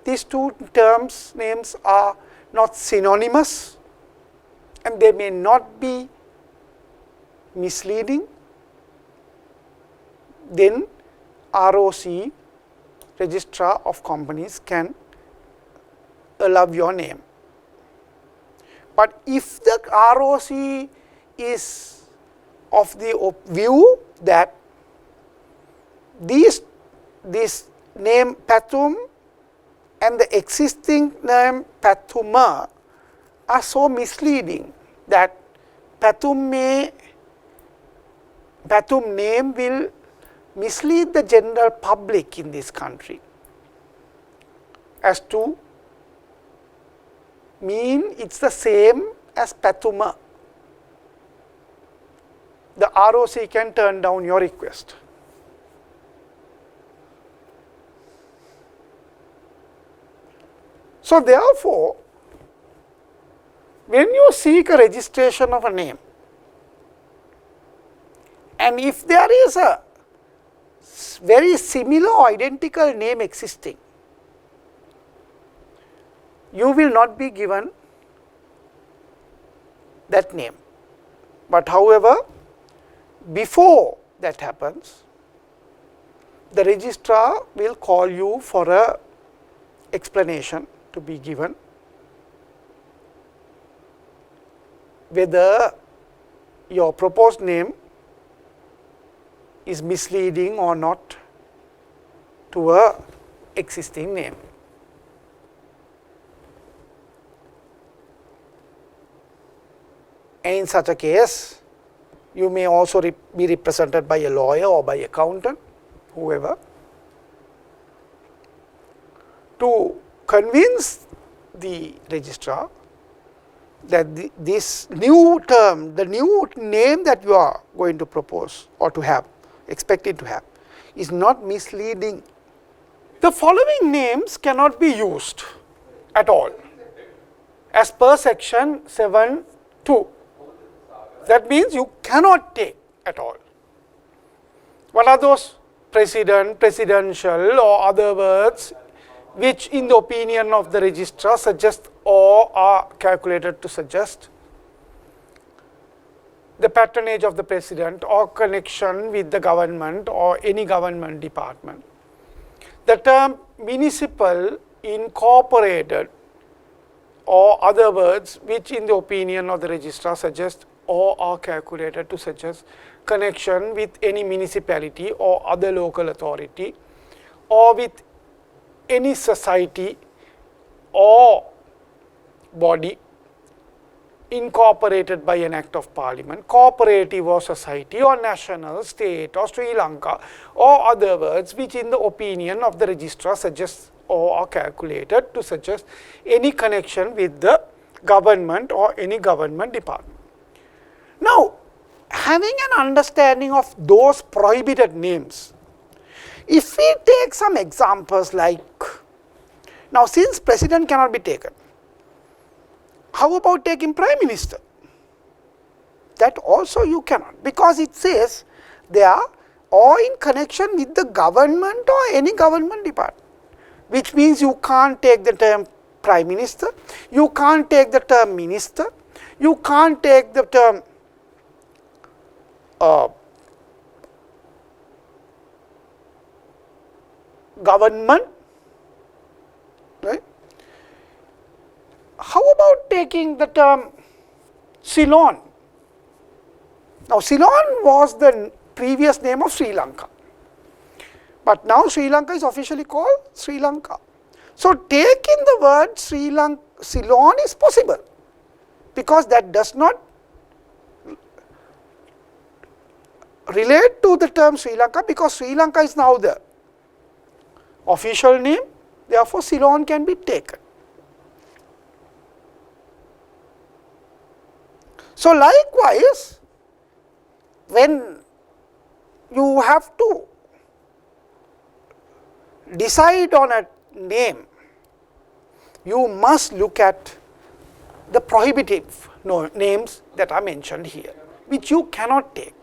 these two terms names are not synonymous and they may not be misleading, then ROC, registrar of companies, can allow your name. But if the ROC is of the view that this name Pathum and the existing name Pathuma are so misleading that Pathum name will mislead the general public in this country as to mean it's the same as Pathuma, the ROC can turn down your request. So therefore, when you seek a registration of a name, and if there is a very similar or identical name existing, you will not be given that name. But however, before that happens, the registrar will call you for a explanation to be given whether your proposed name is misleading or not to a existing name. And in such a case, you may also be represented by a lawyer or by accountant, whoever, to convince the registrar that this new term, the new name that you are going to propose or to have, expected to have, is not misleading. The following names cannot be used at all as per section 7(2). That means you cannot take at all. What are those? President, presidential, or other words which in the opinion of the registrar suggest or are calculated to suggest the patronage of the president or connection with the government or any government department. The term municipal, incorporated, or other words which in the opinion of the registrar suggest or are calculated to such as connection with any municipality or other local authority, or with any society or body incorporated by an act of parliament, cooperative or society or national, state or Sri Lanka, or other words which in the opinion of the registrar suggest or are calculated to suggest any connection with the government or any government department. Now, having an understanding of those prohibited names, if we take some examples like, now since president cannot be taken, how about taking prime minister? That also you cannot, because it says they are or in connection with the government or any government department, which means you can't take the term prime minister, you can't take the term minister, you can't take the term government, right? How about taking the term Ceylon? Now, Ceylon was the previous name of Sri Lanka, but now Sri Lanka is officially called Sri Lanka. So, taking the word Ceylon is possible, because that does not relate to the term Sri Lanka, because Sri Lanka is now the official name, therefore, Ceylon can be taken. So, likewise, when you have to decide on a name, you must look at the prohibitive names that are mentioned here, which you cannot take.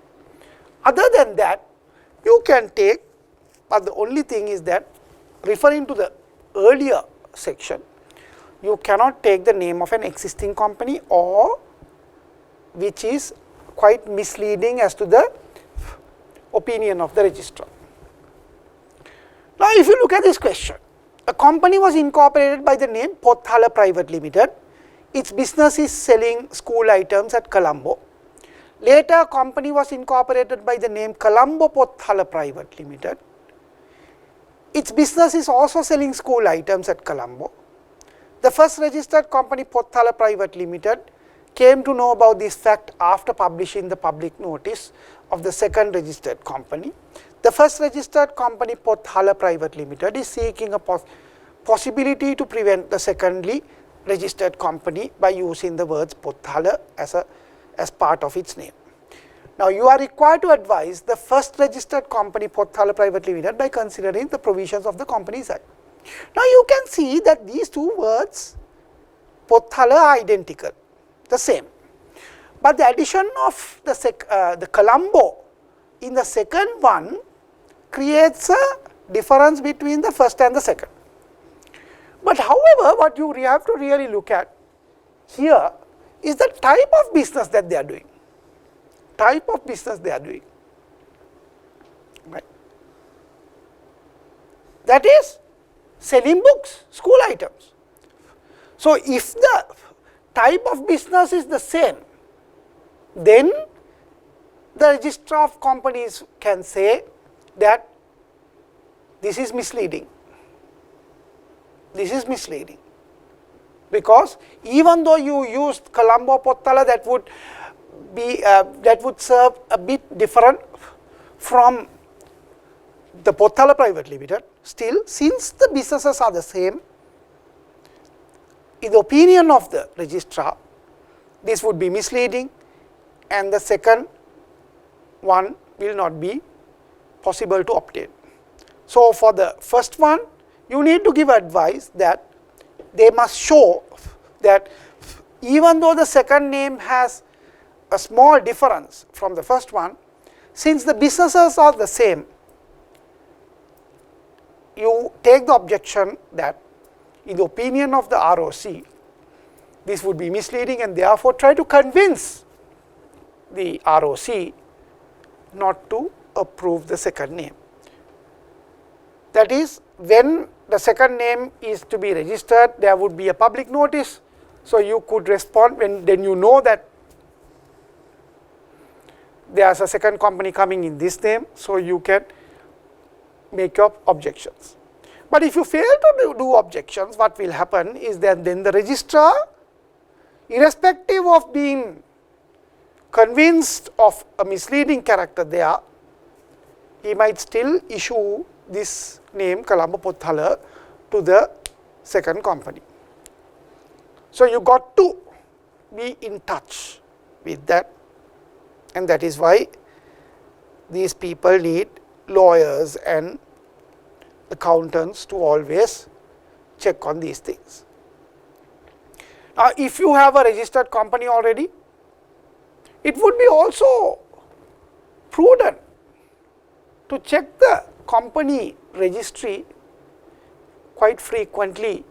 Other than that, you can take, but the only thing is that, referring to the earlier section, you cannot take the name of an existing company, or which is quite misleading as to the opinion of the registrar. Now, if you look at this question, a company was incorporated by the name Pothala Private Limited. Its business is selling school items at Colombo. Later, a company was incorporated by the name Colombo Pothala Private Limited. Its business is also selling school items at Colombo. The first registered company, Pothala Private Limited, came to know about this fact after publishing the public notice of the second registered company. The first registered company, Pothala Private Limited, is seeking a possibility to prevent the secondly registered company by using the words Pothala as part of its name. Now, you are required to advise the first registered company, Pothala Private Limited, by considering the provisions of the Companies Act. Now, you can see that these two words, Pothala, are identical, the same, but the addition of the Colombo in the second one creates a difference between the first and the second. But however, what you have to really look at here is the type of business that they are doing. Type of business they are doing, right? That is selling books, school items. So, if the type of business is the same, then the registrar of companies can say that this is misleading. This is misleading, because even though you used Colombo Pothala, that would be that would serve a bit different from the Pothala Private Limited. Still, since the businesses are the same, in the opinion of the registrar, this would be misleading, and the second one will not be possible to obtain. So, for the first one, you need to give advice that they must show that even though the second name has a small difference from the first one, since the businesses are the same, you take the objection that in the opinion of the ROC, this would be misleading, and therefore try to convince the ROC not to approve the second name. That is, when the second name is to be registered, there would be a public notice. So, you could respond when then you know that there is a second company coming in this name, so you can make your objections. But if you fail to do objections, what will happen is that then the registrar, irrespective of being convinced of a misleading character there, he might still issue this name Colombo Pothala to the second company. So, you got to be in touch with that, and that is why these people need lawyers and accountants to always check on these things. Now, if you have a registered company already, it would be also prudent to check the company registry quite frequently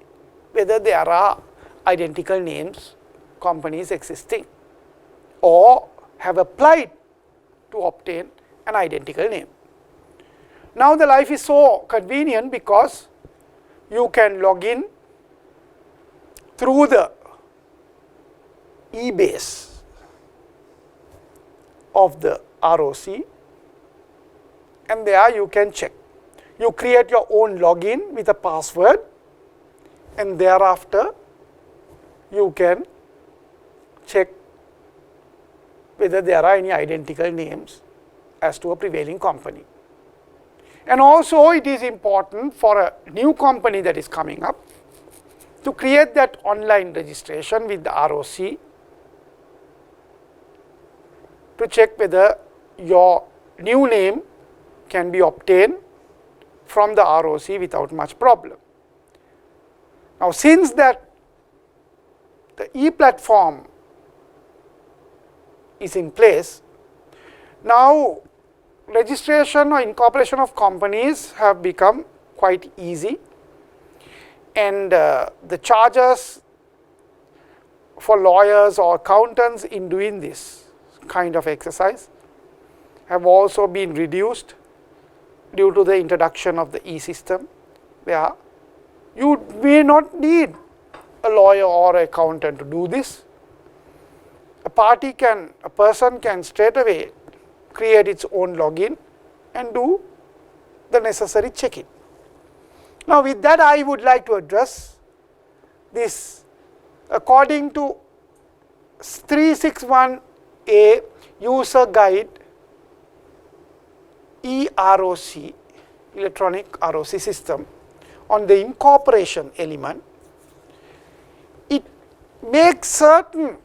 whether there are identical names companies existing or have applied to obtain an identical name. Now, the life is so convenient because you can log in through the e-base of the ROC, and there you can check. You create your own login with a password, and thereafter you can check whether there are any identical names as to a prevailing company. And also it is important for a new company that is coming up to create that online registration with the ROC to check whether your new name can be obtained from the ROC without much problem. Now, since that the e-platform is in place, now registration or incorporation of companies have become quite easy, and the charges for lawyers or accountants in doing this kind of exercise have also been reduced due to the introduction of the e-system, where you may not need a lawyer or an accountant to do this. A person can straight away create its own login and do the necessary checking. Now, with that I would like to address this according to 361A user guide EROC, electronic ROC system, on the incorporation element. It makes certain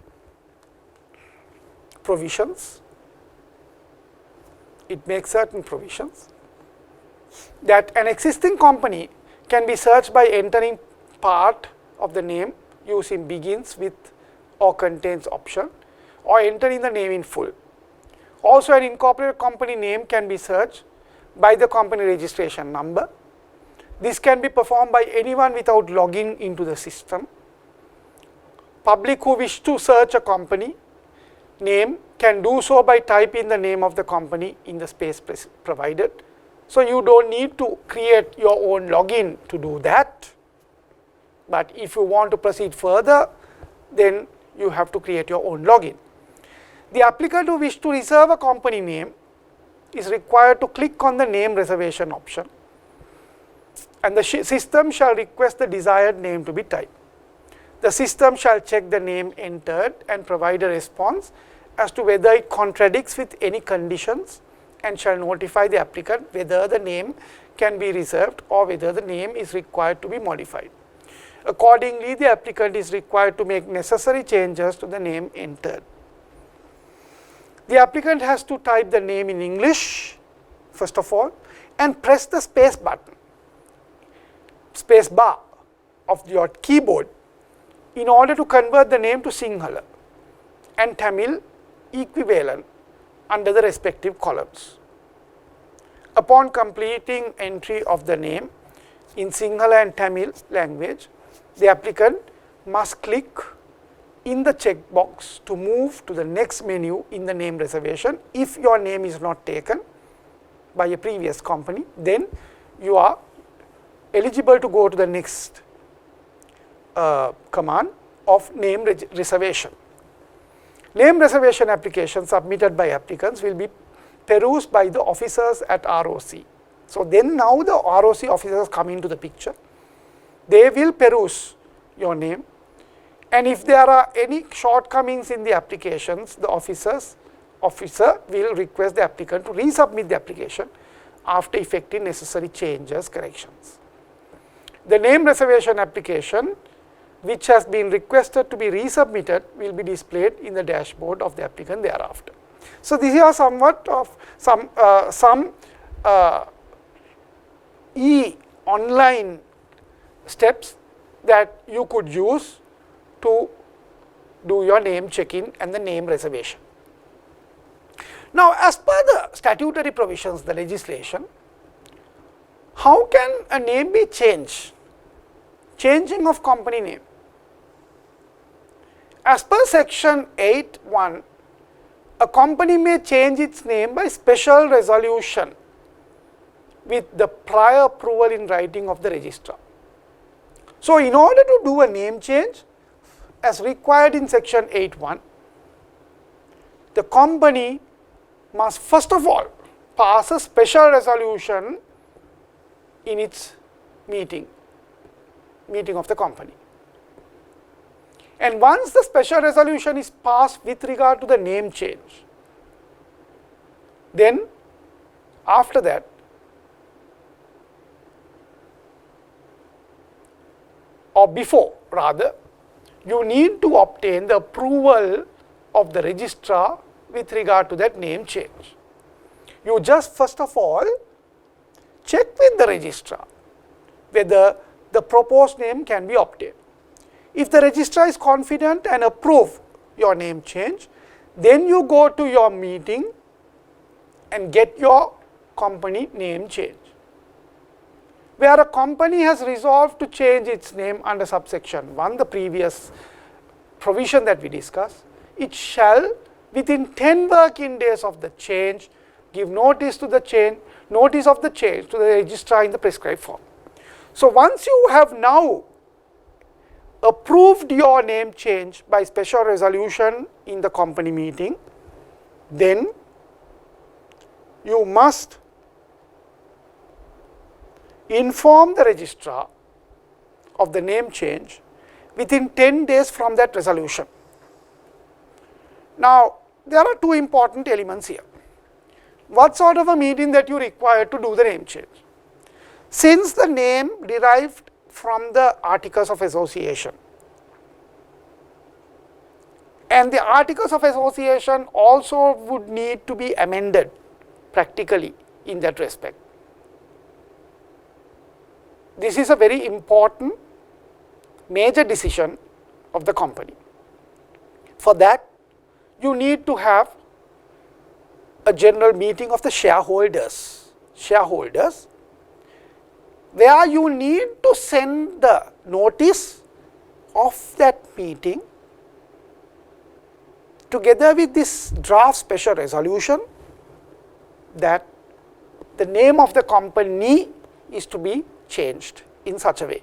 provisions. It makes certain provisions that an existing company can be searched by entering part of the name using begins with or contains option, or entering the name in full. Also, an incorporated company name can be searched by the company registration number. This can be performed by anyone without logging into the system. Public who wish to search a company name can do so by typing the name of the company in the space provided. So, you do not need to create your own login to do that, but if you want to proceed further, then you have to create your own login. The applicant who wish to reserve a company name is required to click on the name reservation option, and the system shall request the desired name to be typed. The system shall check the name entered and provide a response as to whether it contradicts with any conditions, and shall notify the applicant whether the name can be reserved or whether the name is required to be modified. Accordingly, the applicant is required to make necessary changes to the name entered. The applicant has to type the name in English first of all and press the space button, space bar of your keyboard in order to convert the name to Sinhala and Tamil equivalent under the respective columns. Upon completing entry of the name in Sinhala and Tamil language, the applicant must click in the checkbox to move to the next menu in the name reservation. If your name is not taken by a previous company, then you are eligible to go to the next command of name reservation. Name reservation applications submitted by applicants will be perused by the officers at ROC. So then now the ROC officers come into the picture. They will peruse your name, and if there are any shortcomings in the applications, the officer will request the applicant to resubmit the application after effecting necessary changes, corrections. The name reservation application which has been requested to be resubmitted will be displayed in the dashboard of the applicant thereafter. So these are somewhat of some online steps that you could use to do your name check-in and the name reservation. Now, as per the statutory provisions, the legislation, how can a name be changed? Changing of company name. As per section 8(1), a company may change its name by special resolution with the prior approval in writing of the registrar. So, in order to do a name change as required in section 8(1), the company must first of all pass a special resolution in its meeting of the company. And once the special resolution is passed with regard to the name change, then after that or before rather, you need to obtain the approval of the registrar with regard to that name change. You just first of all check with the registrar whether the proposed name can be obtained. If the registrar is confident and approve your name change, then you go to your meeting and get your company name change. Where a company has resolved to change its name under subsection 1, the previous provision that we discussed, it shall within 10 working days of the change give notice of the change to the registrar in the prescribed form. So once you have now approved your name change by special resolution in the company meeting, then you must inform the registrar of the name change within 10 days from that resolution. Now, there are two important elements here. What sort of a meeting that you require to do the name change? Since the name derived from the Articles of Association, and the Articles of Association also would need to be amended practically in that respect. This is a very important major decision of the company. For that, you need to have a general meeting of the shareholders, where you need to send the notice of that meeting together with this draft special resolution that the name of the company is to be changed in such a way.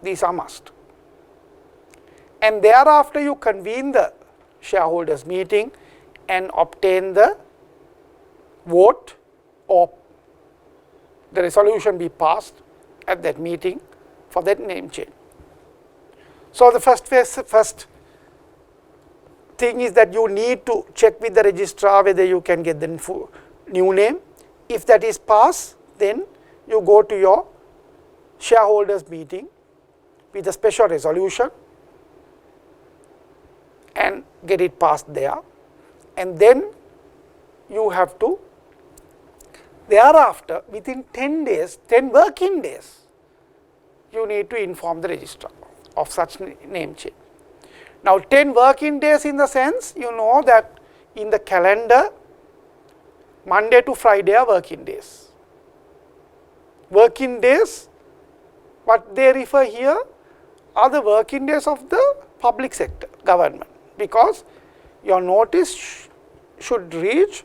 These are must. And thereafter you convene the shareholders meeting and obtain the vote or the resolution be passed at that meeting for that name change. So the first thing is that you need to check with the registrar whether you can get the new name. If that is passed, then you go to your shareholders meeting with a special resolution and get it passed there, and then you have to thereafter within 10 working days, you need to inform the registrar of such name change. Now 10 working days in the sense, you know that in the calendar, Monday to Friday are working days. Working days, what they refer here are the working days of the public sector, government, because your notice should reach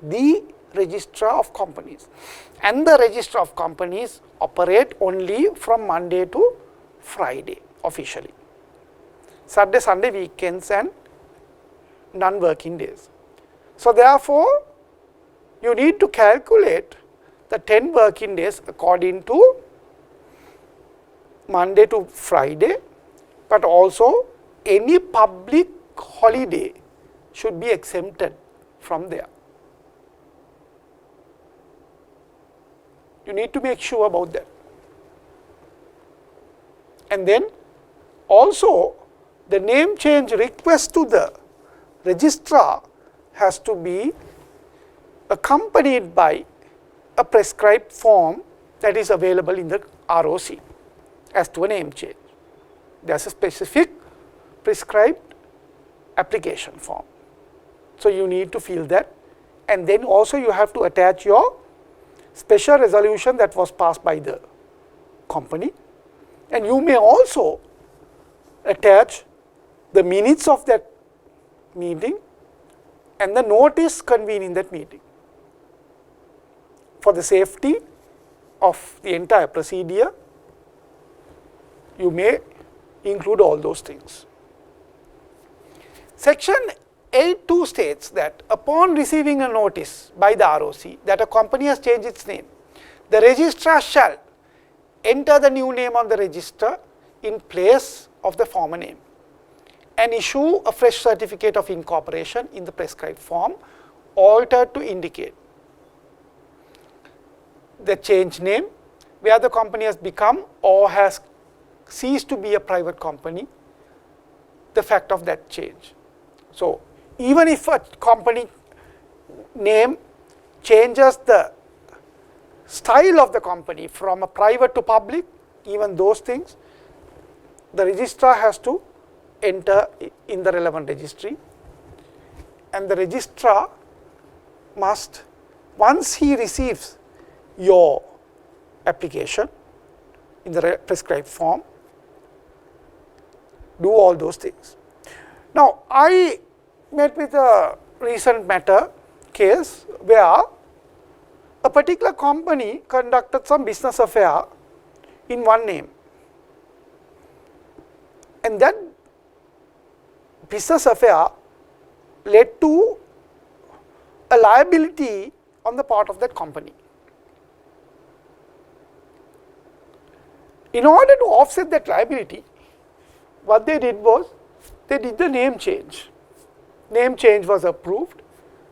the registrar of companies, and the registrar of companies operate only from Monday to Friday officially. Saturday, Sunday, weekends and non-working days. So, therefore, you need to calculate the 10 working days according to Monday to Friday, but also any public holiday should be exempted from there. You need to make sure about that. And then also the name change request to the registrar has to be accompanied by a prescribed form that is available in the ROC as to a name change. There is a specific prescribed application form. So, you need to fill that, and then also you have to attach your special resolution that was passed by the company, and you may also attach the minutes of that meeting and the notice convening that meeting for the safety of the entire procedure. You may include all those things. Section 8.2 states that upon receiving a notice by the ROC that a company has changed its name, the registrar shall enter the new name on the register in place of the former name and issue a fresh certificate of incorporation in the prescribed form altered to indicate the changed name, where the company has become or has ceased to be a private company, the fact of that change. So, even if a company name changes the style of the company from a private to public, even those things, the registrar has to enter in the relevant registry, and the registrar must, once he receives your application in the prescribed form, do all those things. Now, I met with a recent matter case where a particular company conducted some business affair in one name, and that business affair led to a liability on the part of that company. In order to offset that liability, what they did was, they did the name change. Name change was approved.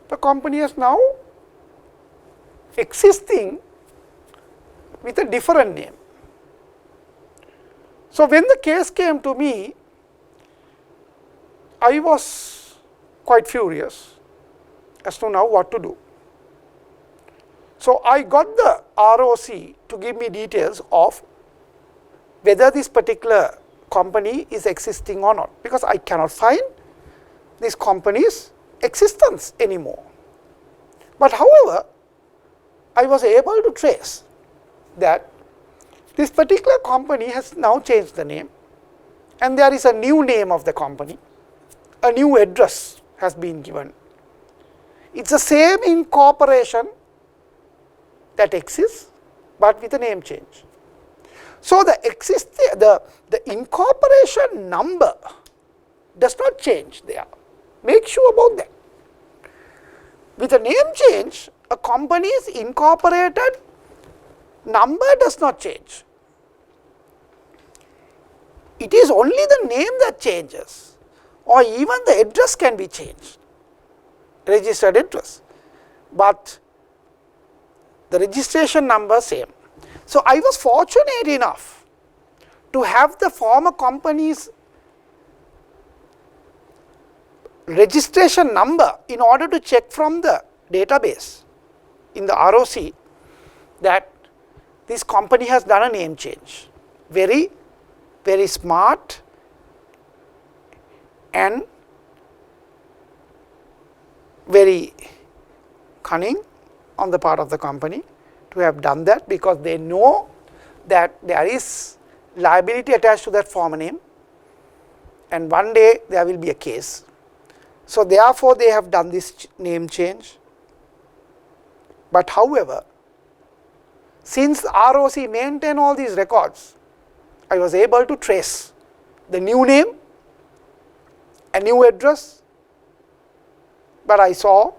The company is now existing with a different name. So, when the case came to me, I was quite furious as to now what to do. So, I got the ROC to give me details of whether this particular company is existing or not, because I cannot find this company's existence anymore. But however, I was able to trace that this particular company has now changed the name, and there is a new name of the company, a new address has been given. It is the same incorporation that exists, but with a name change. So, the incorporation number does not change there. Make sure about that. With a name change, a company's incorporated number does not change. It is only the name that changes, or even the address can be changed, registered address, but the registration number same. So, I was fortunate enough to have the former company's registration number in order to check from the database in the ROC that this company has done a name change. Very, very smart and very cunning on the part of the company to have done that, because they know that there is liability attached to that former name, and one day there will be a case. So, therefore, they have done this name change. But however, since ROC maintain all these records, I was able to trace the new name, a new address, but I saw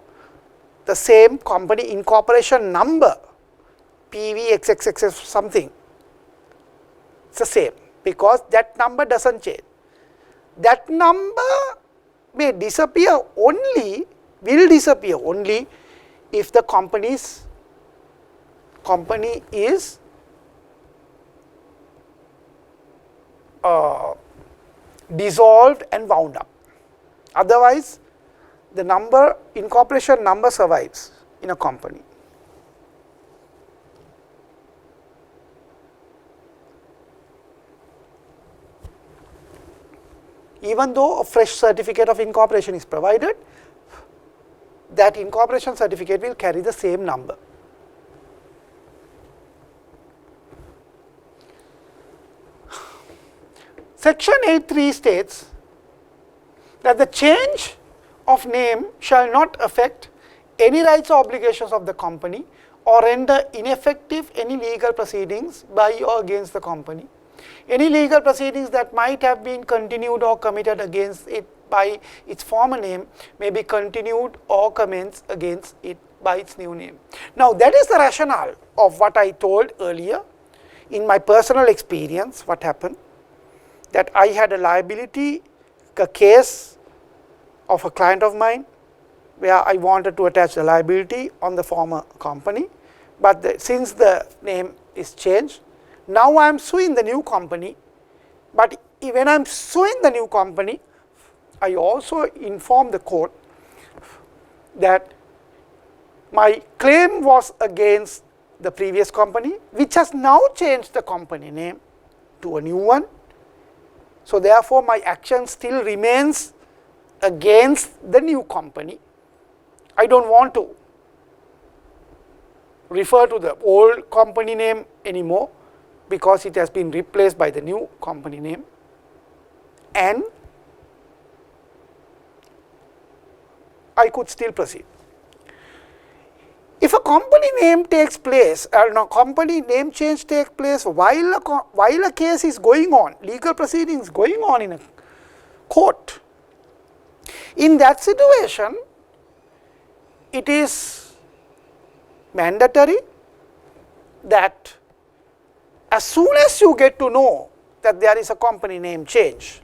the same company incorporation number, PVXXX something, it's the same, because that number doesn't change. That number may disappear only, will disappear only if the company is dissolved and wound up. Otherwise, the number, incorporation number survives in a company. Even though a fresh certificate of incorporation is provided, that incorporation certificate will carry the same number. Section 8.3 states that the change of name shall not affect any rights or obligations of the company or render ineffective any legal proceedings by or against the company. Any legal proceedings that might have been continued or committed against it by its former name may be continued or commenced against it by its new name. Now, that is the rationale of what I told earlier. In my personal experience, what happened, that I had a liability, a case of a client of mine where I wanted to attach the liability on the former company, but since the name is changed, now I am suing the new company, but when I am suing the new company, I also inform the court that my claim was against the previous company, which has now changed the company name to a new one. So, therefore, my action still remains against the new company. I do not want to refer to the old company name anymore, because it has been replaced by the new company name, and I could still proceed. If a company name takes place, or a company name change takes place while a case is going on, legal proceedings going on in a court, in that situation, it is mandatory that as soon as you get to know that there is a company name change,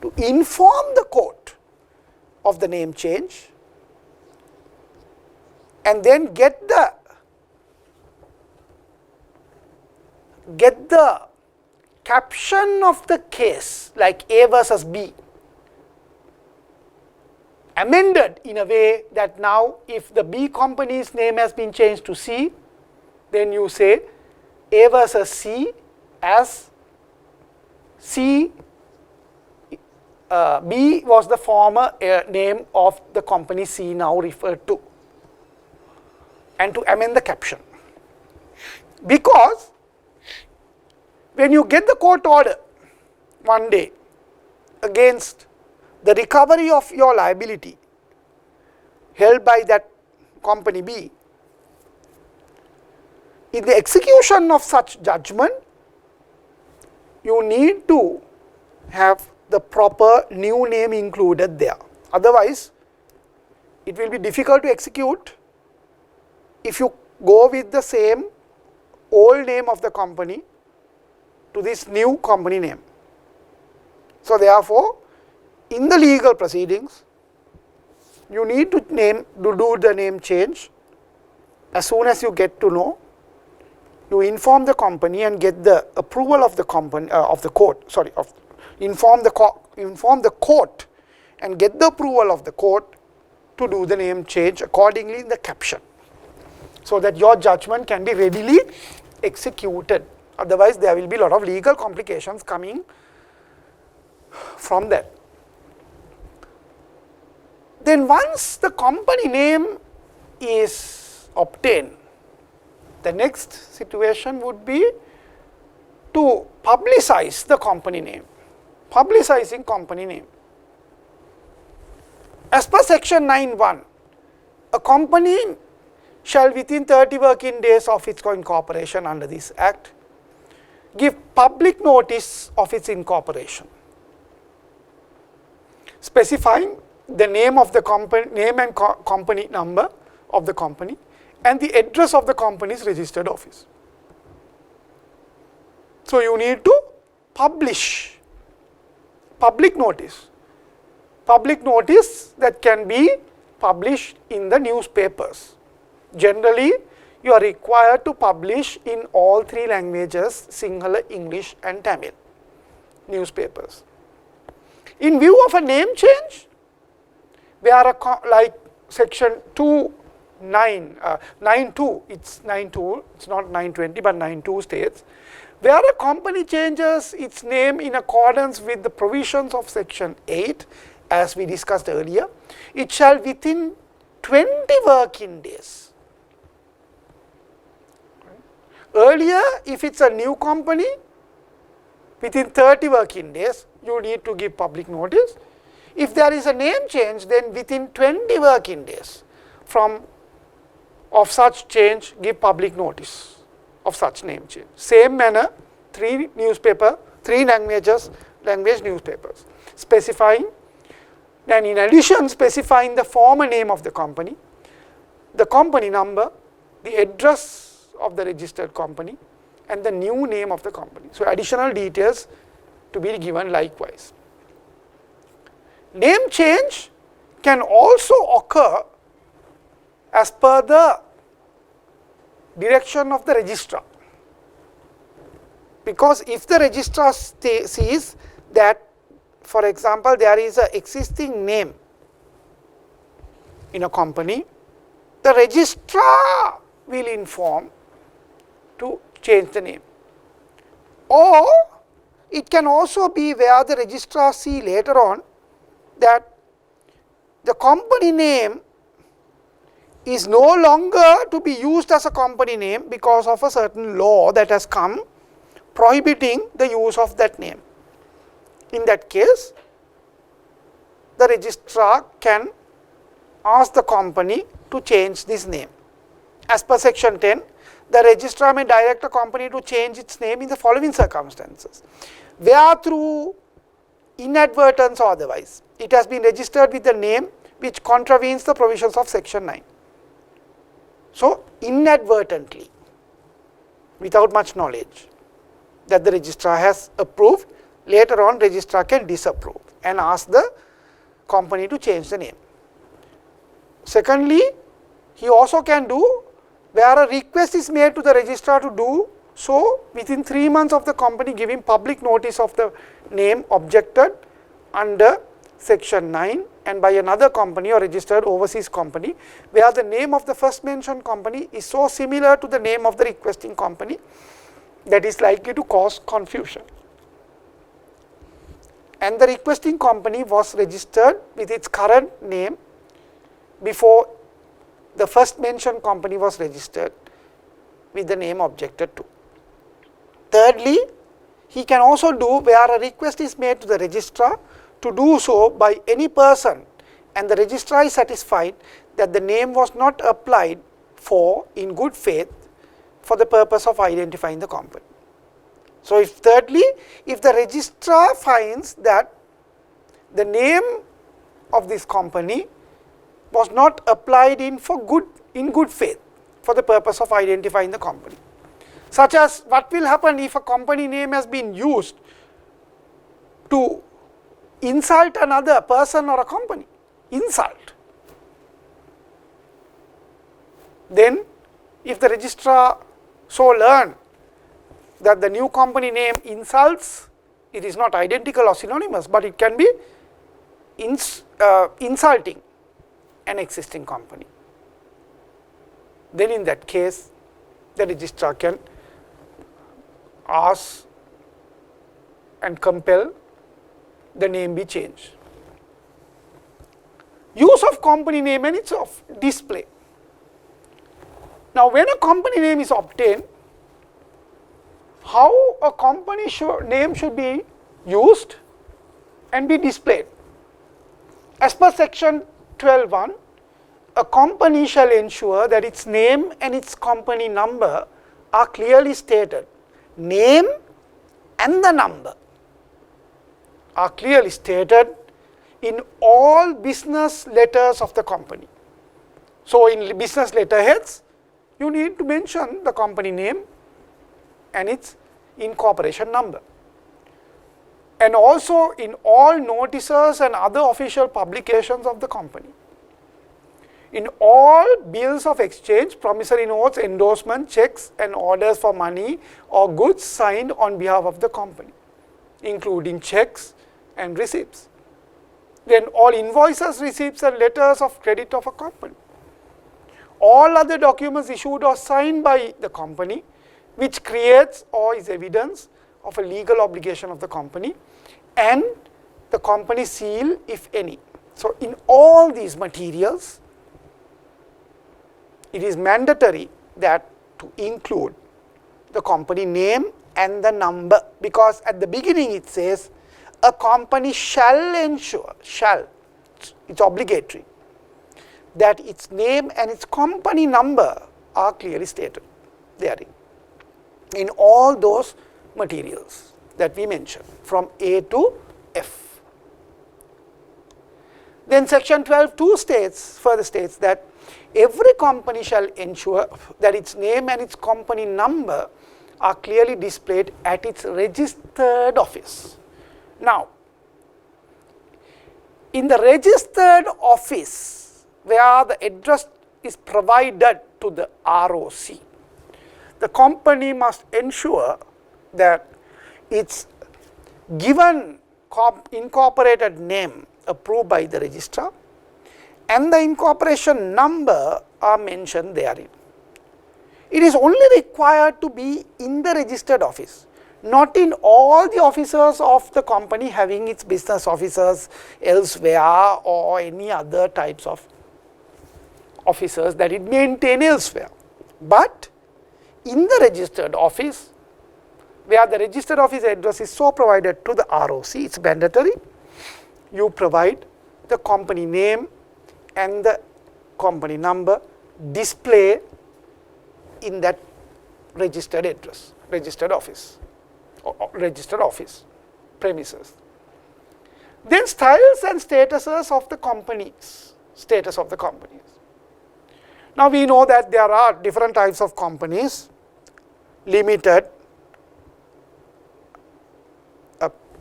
to inform the court of the name change, and then get the caption of the case, like A versus B, amended in a way that now if the B company's name has been changed to C, then you say A versus C as C, B was the former name of the company C now referred to, and to amend the caption. Because when you get the court order one day against the recovery of your liability held by that company B, in the execution of such judgment, you need to have the proper new name included there. Otherwise, it will be difficult to execute if you go with the same old name of the company to this new company name. So, therefore, in the legal proceedings, you need to do the name change. As soon as you get to know, you inform the company and get the approval of the company of the court. Sorry, inform the court and get the approval of the court to do the name change accordingly in the caption, so that your judgment can be readily executed. Otherwise, there will be a lot of legal complications coming from that. Then once the company name is obtained, the next situation would be to publicize the company name, publicizing company name. As per section 9(1), a company shall within 30 working days of its incorporation under this act give public notice of its incorporation, specifying the name of the company, name and company number of the company, and the address of the company's registered office. So you need to publish public notice that can be published in the newspapers. Generally, you are required to publish in all three languages, Sinhala, English and Tamil newspapers. In view of a name change, where like section 9.2, it's 9.2, it's not 9.20 but 9.2 states, where a company changes its name in accordance with the provisions of section 8, as we discussed earlier, it shall within 20 working days. Earlier, if it's a new company, within 30 working days, you need to give public notice. If there is a name change, then within 20 working days of such change, give public notice of such name change. Same manner, three language newspapers, specifying, then in addition specifying the former name of the company number, the address of the registered company, and the new name of the company. So additional details to be given likewise. Name change can also occur as per the direction of the registrar, because if the registrar sees that, for example, there is an existing name in a company, the registrar will inform to change the name. Or it can also be where the registrar see later on that the company name is no longer to be used as a company name because of a certain law that has come prohibiting the use of that name. In that case, the registrar can ask the company to change this name. As per section 10, the registrar may direct a company to change its name in the following circumstances: where through inadvertence or otherwise it has been registered with the name which contravenes the provisions of section 9. So inadvertently, without much knowledge that the registrar has approved, later on registrar can disapprove and ask the company to change the name. Secondly, he also can do where a request is made to the registrar to do so within 3 months of the company giving public notice of the name objected under section 9 and by another company or registered overseas company, where the name of the first mentioned company is so similar to the name of the requesting company that is likely to cause confusion, and the requesting company was registered with its current name before the first mentioned company was registered with the name objected to. Thirdly, he can also do where a request is made to the registrar to do so by any person and the registrar is satisfied that the name was not applied for in good faith for the purpose of identifying the company. So if thirdly, if the registrar finds that the name of this company was not applied in good faith for the purpose of identifying the company, such as what will happen if a company name has been used to insult another person or a company, insult. Then if the registrar so learn that the new company name insults, it is not identical or synonymous, but it can be insulting an existing company, then in that case the registrar can ask and compel the name be changed. Use of company name and its of display. Now when a company name is obtained, how a company name should be used and be displayed? As per section 12.1, a company shall ensure that its name and its company number are clearly stated. Name and the number are clearly stated in all business letters of the company. So, in business letterheads, you need to mention the company name and its incorporation number. And also in all notices and other official publications of the company. In all bills of exchange, promissory notes, endorsement, checks and orders for money or goods signed on behalf of the company, including checks and receipts. Then all invoices, receipts and letters of credit of a company. All other documents issued or signed by the company which creates or is evidence of a legal obligation of the company, and the company seal if any. So, in all these materials, it is mandatory that to include the company name and the number, because at the beginning it says a company shall ensure, shall, it's obligatory, that its name and its company number are clearly stated therein, in all those materials that we mentioned from A to F. Then section 12(2) further states that every company shall ensure that its name and its company number are clearly displayed at its registered office. Now, in the registered office where the address is provided to the ROC, the company must ensure that its given incorporated name approved by the registrar and the incorporation number are mentioned therein. It is only required to be in the registered office, not in all the offices of the company having its business offices elsewhere or any other types of offices that it maintains elsewhere, but in the registered office where the registered office address is so provided to the ROC, it is mandatory you provide the company name and the company number display in that registered address, registered office, or registered office premises. Then styles and statuses of the companies, status of the companies. Now we know that there are different types of companies: limited,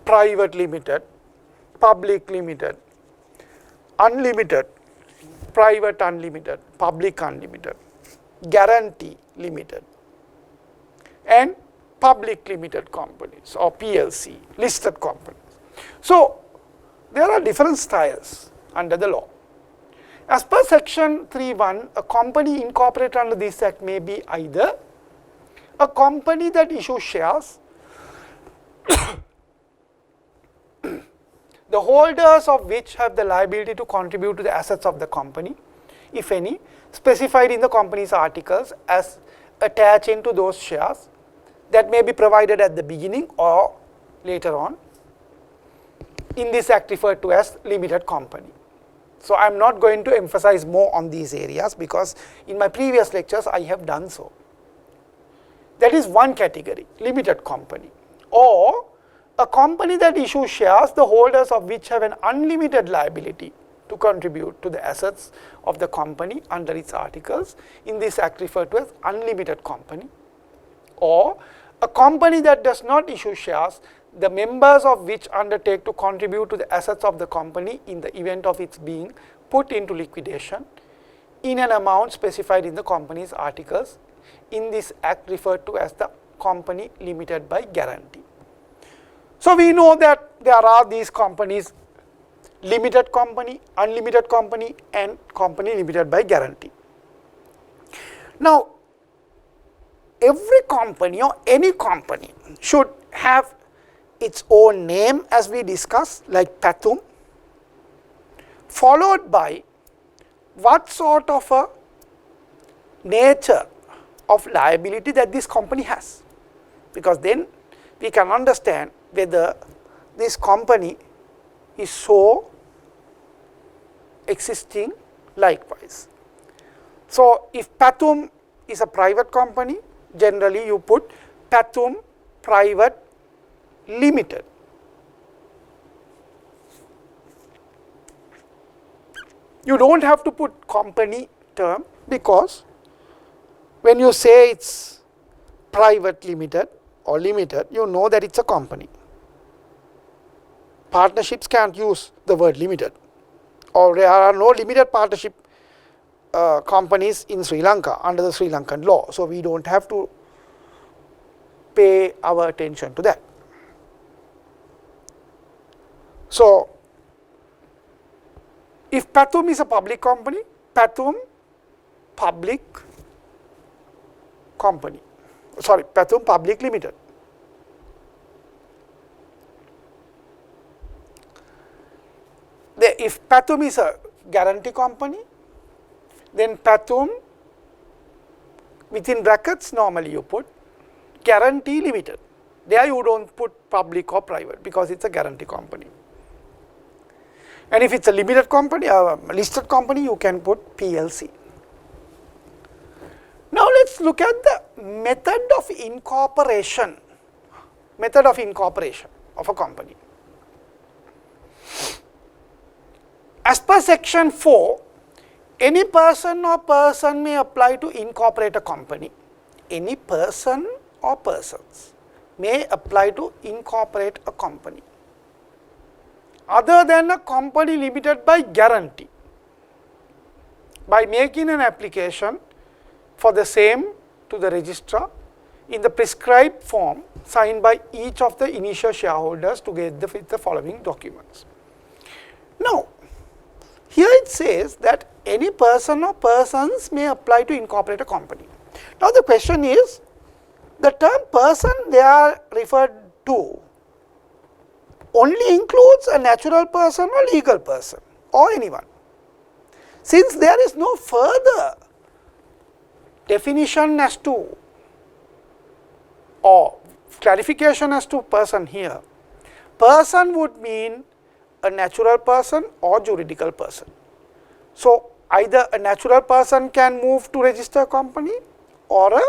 private limited, public limited, unlimited, private unlimited, public unlimited, guarantee limited, and public limited companies or PLC, listed companies. So, there are different styles under the law. As per section 3(1), a company incorporated under this act may be either a company that issues shares, the holders of which have the liability to contribute to the assets of the company, if any, specified in the company's articles as attaching to those shares, that may be provided at the beginning or later on, in this act referred to as limited company. So, I am not going to emphasize more on these areas because in my previous lectures I have done so. That is one category, limited company, or a company that issues shares, the holders of which have an unlimited liability to contribute to the assets of the company under its articles, in this act referred to as unlimited company, or a company that does not issue shares, the members of which undertake to contribute to the assets of the company in the event of its being put into liquidation in an amount specified in the company's articles, in this act referred to as the company limited by guarantee. So, we know that there are these companies: limited company, unlimited company, and company limited by guarantee. Now, every company or any company should have its own name, as we discussed, like Pathum, followed by what sort of a nature of liability that this company has, because then we can understand whether this company is so existing likewise. So, if Pathum is a private company, generally you put Pathum Private Limited. You do not have to put company term, because when you say it is private limited or limited, you know that it is a company. Partnerships cannot use the word limited, or there are no limited partnership companies in Sri Lanka under the Sri Lankan law. So, we do not have to pay our attention to that. So, if Pathum is a public company, Pathum Public Company, sorry, Pathum Public Limited. If Pathum is a guarantee company, then Pathum within brackets normally you put guarantee limited. There you do not put public or private, because it is a guarantee company. And if it is a limited company, a listed company, you can put PLC. Now, let us look at the method of incorporation, of a company. As per section 4, any person or person may apply to incorporate a company. Any person or persons may apply to incorporate a company other than a company limited by guarantee, by making an application for the same to the registrar in the prescribed form signed by each of the initial shareholders together with the following documents. Now, here it says that any person or persons may apply to incorporate a company. Now, the question is, the term person they are referred to only includes a natural person or legal person or anyone. Since there is no further definition as to or clarification as to person here, person would mean a natural person or juridical person. So, either a natural person can move to register a company, or a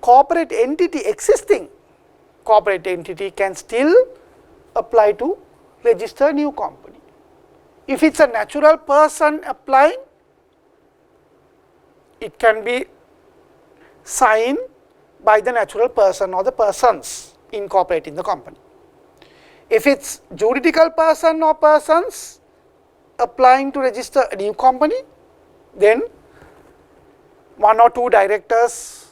corporate entity, existing corporate entity can still apply to register a new company. If it is a natural person applying, it can be signed by the natural person or the persons incorporating the company. If it is juridical person or persons applying to register a new company, then one or two directors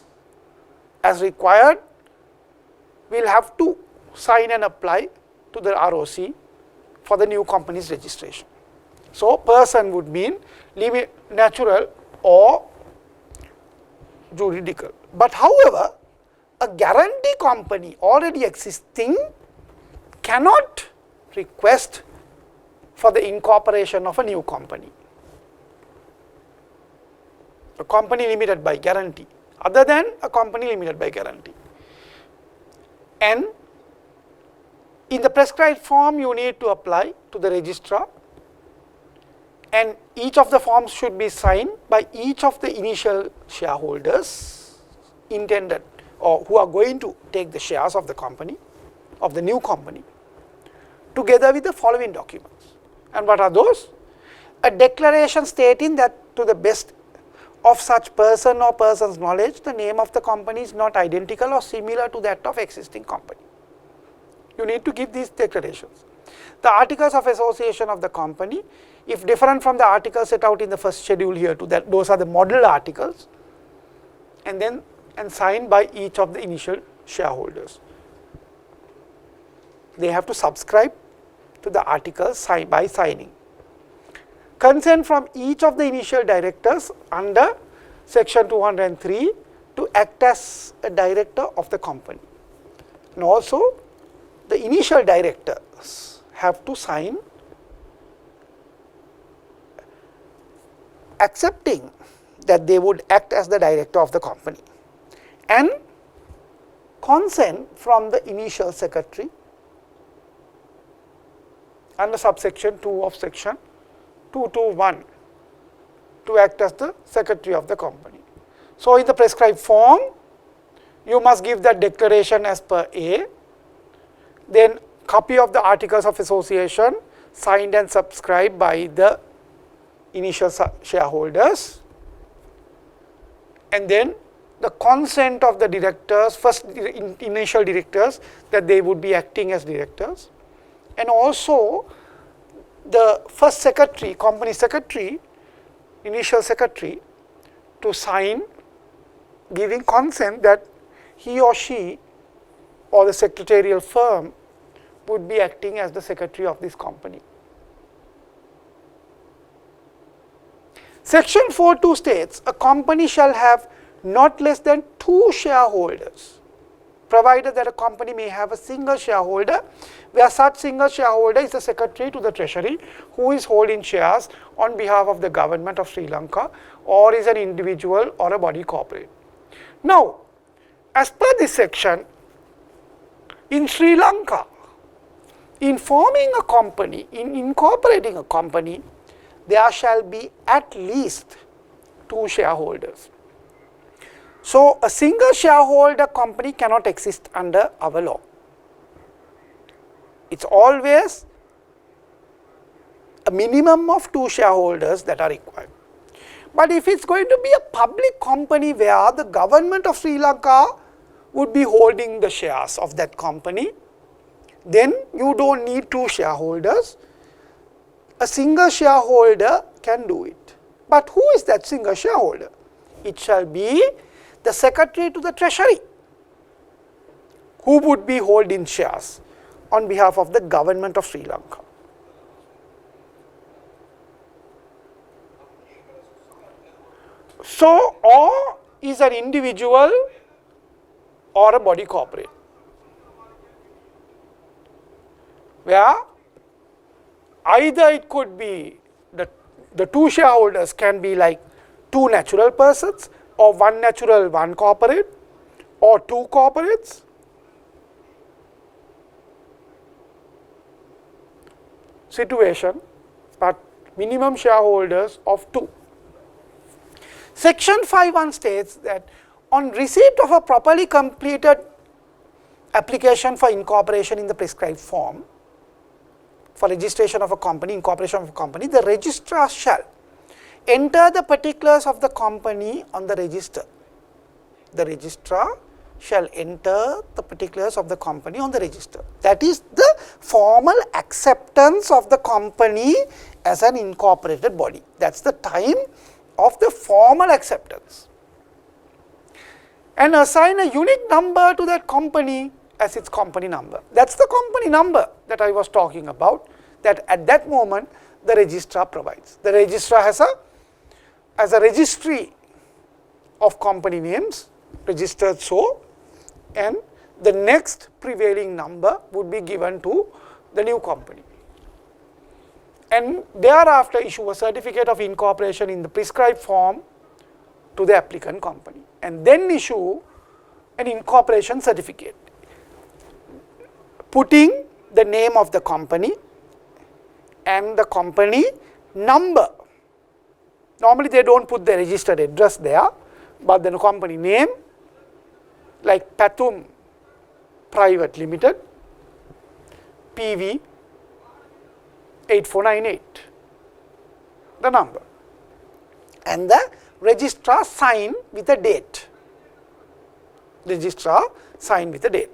as required will have to sign and apply to the ROC for the new company's registration. So, person would mean natural or juridical. But however, a guarantee company already existing cannot request for the incorporation of a new company, a company limited by guarantee, other than a company limited by guarantee. And in the prescribed form, you need to apply to the registrar, and each of the forms should be signed by each of the initial shareholders intended or who are going to take the shares of the company, of the new company, together with the following documents. And what are those? A declaration stating that to the best of such person or person's knowledge, the name of the company is not identical or similar to that of existing company. You need to give these declarations. The articles of association of the company, if different from the articles set out in the first schedule here, to that those are the model articles, and signed by each of the initial shareholders. They have to subscribe to the articles by signing. Consent from each of the initial directors under section 203 to act as a director of the company. And also, the initial directors have to sign accepting that they would act as the director of the company, and consent from the initial secretary under subsection 2 of section 221 to act as the secretary of the company. So, in the prescribed form, you must give that declaration as per A, then copy of the articles of association signed and subscribed by the initial shareholders, and then the consent of the directors, first initial directors, that they would be acting as directors, and also the first secretary, company secretary, initial secretary, to sign giving consent that he or she or the secretarial firm would be acting as the secretary of this company. Section 4.2 states a company shall have not less than 2 shareholders, provided that a company may have a single shareholder, where such single shareholder is the secretary to the treasury who is holding shares on behalf of the government of Sri Lanka or is an individual or a body corporate. Now, as per this section, in Sri Lanka, in forming a company, in incorporating a company, there shall be at least 2 shareholders. So, a single shareholder company cannot exist under our law. It is always a minimum of 2 shareholders that are required. But if it is going to be a public company where the government of Sri Lanka would be holding the shares of that company, then you do not need 2 shareholders. A single shareholder can do it. But who is that single shareholder? It shall be the secretary to the treasury, who would be holding shares on behalf of the government of Sri Lanka. So, or is an individual or a body corporate, where either it could be the 2 shareholders can be like 2 natural persons, or 1 natural, 1 corporate, or 2 corporates. Situation, but minimum shareholders of 2. Section 5.1 states that on receipt of a properly completed application for incorporation in the prescribed form, for registration of a company, incorporation of a company, the registrar shall enter the particulars of the company on the register. The registrar shall enter the particulars of the company on the register. That is the formal acceptance of the company as an incorporated body. That is the time of the formal acceptance. And assign a unique number to that company as its company number. That is the company number that I was talking about, that at that moment the registrar provides. The registrar has a registry of company names, registered so, and the next prevailing number would be given to the new company. And thereafter issue a certificate of incorporation in the prescribed form to the applicant company, and then issue an incorporation certificate, putting the name of the company and the company number. Normally they do not put the registered address there, but the company name, like Pathum Private Limited, PV 8498, the number, and the registrar sign with a date. Registrar sign with a date.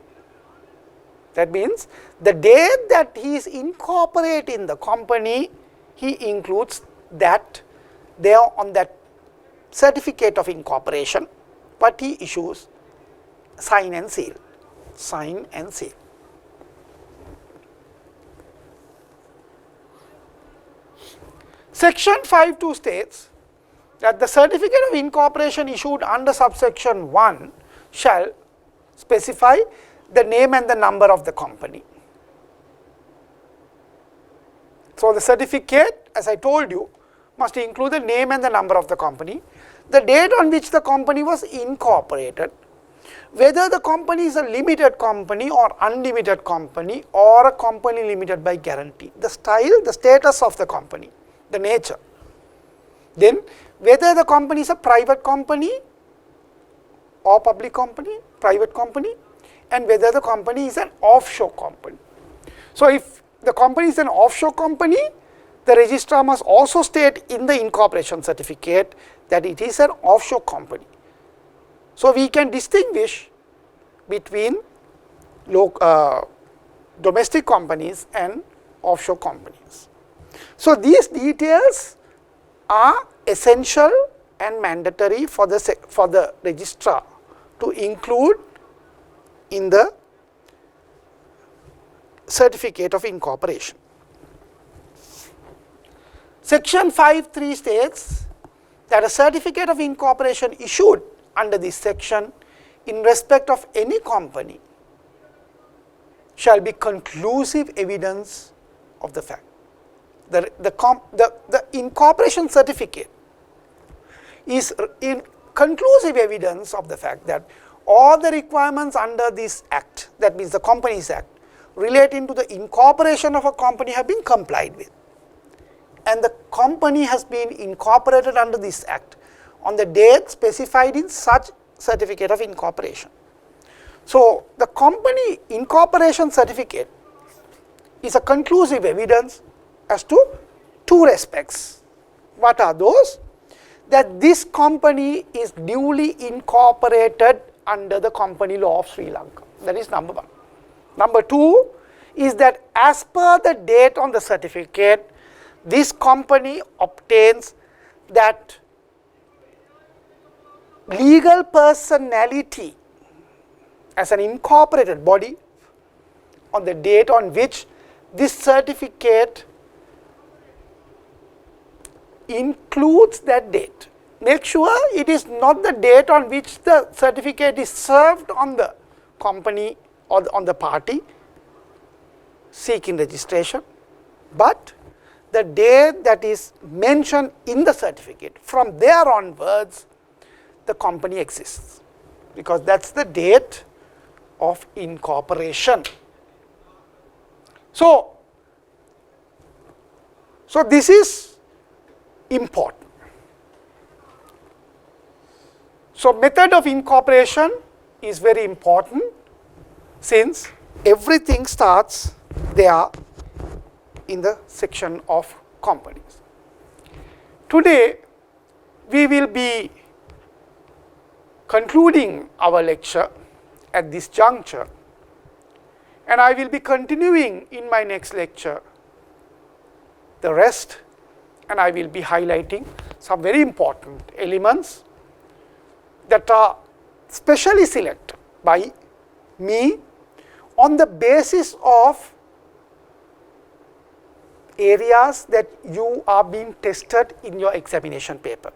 That means the date that he is incorporating the company, he includes that there on that certificate of incorporation, but he issues sign and seal. Sign and seal. Section 5.2 states that the certificate of incorporation issued under subsection 1 shall specify the name and the number of the company. So, the certificate, as I told you, must include the name and the number of the company, the date on which the company was incorporated, whether the company is a limited company or unlimited company or a company limited by guarantee, the style, the status of the company, the nature. Then whether the company is a private company or public company, private company, and whether the company is an offshore company. So, if the company is an offshore company, the registrar must also state in the incorporation certificate that it is an offshore company. So, we can distinguish between domestic companies and offshore companies. So, these details are essential and mandatory for the registrar to include in the certificate of incorporation. Section 5(3) states that a certificate of incorporation issued under this section in respect of any company shall be conclusive evidence of the fact. The incorporation certificate is in conclusive evidence of the fact that all the requirements under this act, that means the Companies Act, relating to the incorporation of a company have been complied with, and the company has been incorporated under this act on the date specified in such certificate of incorporation. So, the company incorporation certificate is a conclusive evidence as to two respects. What are those? That this company is duly incorporated under the company law of Sri Lanka. That is number one. Number two is that as per the date on the certificate, this company obtains that legal personality as an incorporated body on the date on which this certificate includes that date. Make sure it is not the date on which the certificate is served on the company or on the party seeking registration, but the date that is mentioned in the certificate. From there onwards, the company exists, because that is the date of incorporation. So this is important. So, method of incorporation is very important, since everything starts there in the section of companies. Today, we will be concluding our lecture at this juncture, and I will be continuing in my next lecture the rest, and I will be highlighting some very important elements that are specially selected by me on the basis of areas that you are being tested in your examination paper.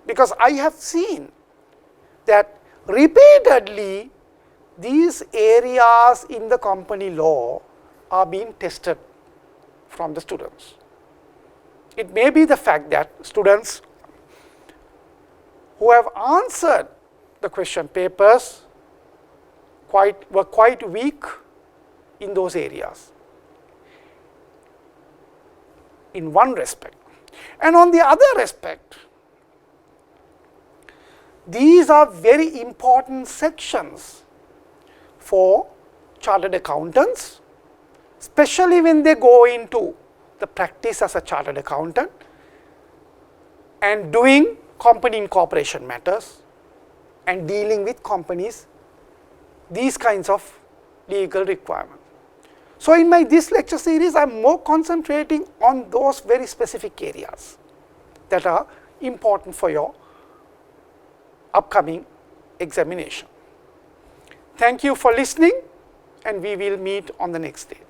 Because I have seen that repeatedly these areas in the company law are being tested from the students. It may be the fact that students who have answered the question papers were quite weak in those areas in one respect. And on the other respect, these are very important sections for chartered accountants, especially when they go into the practice as a chartered accountant and doing company incorporation matters and dealing with companies, these kinds of legal requirements. So, in this lecture series, I am more concentrating on those very specific areas that are important for your upcoming examination. Thank you for listening, and we will meet on the next day.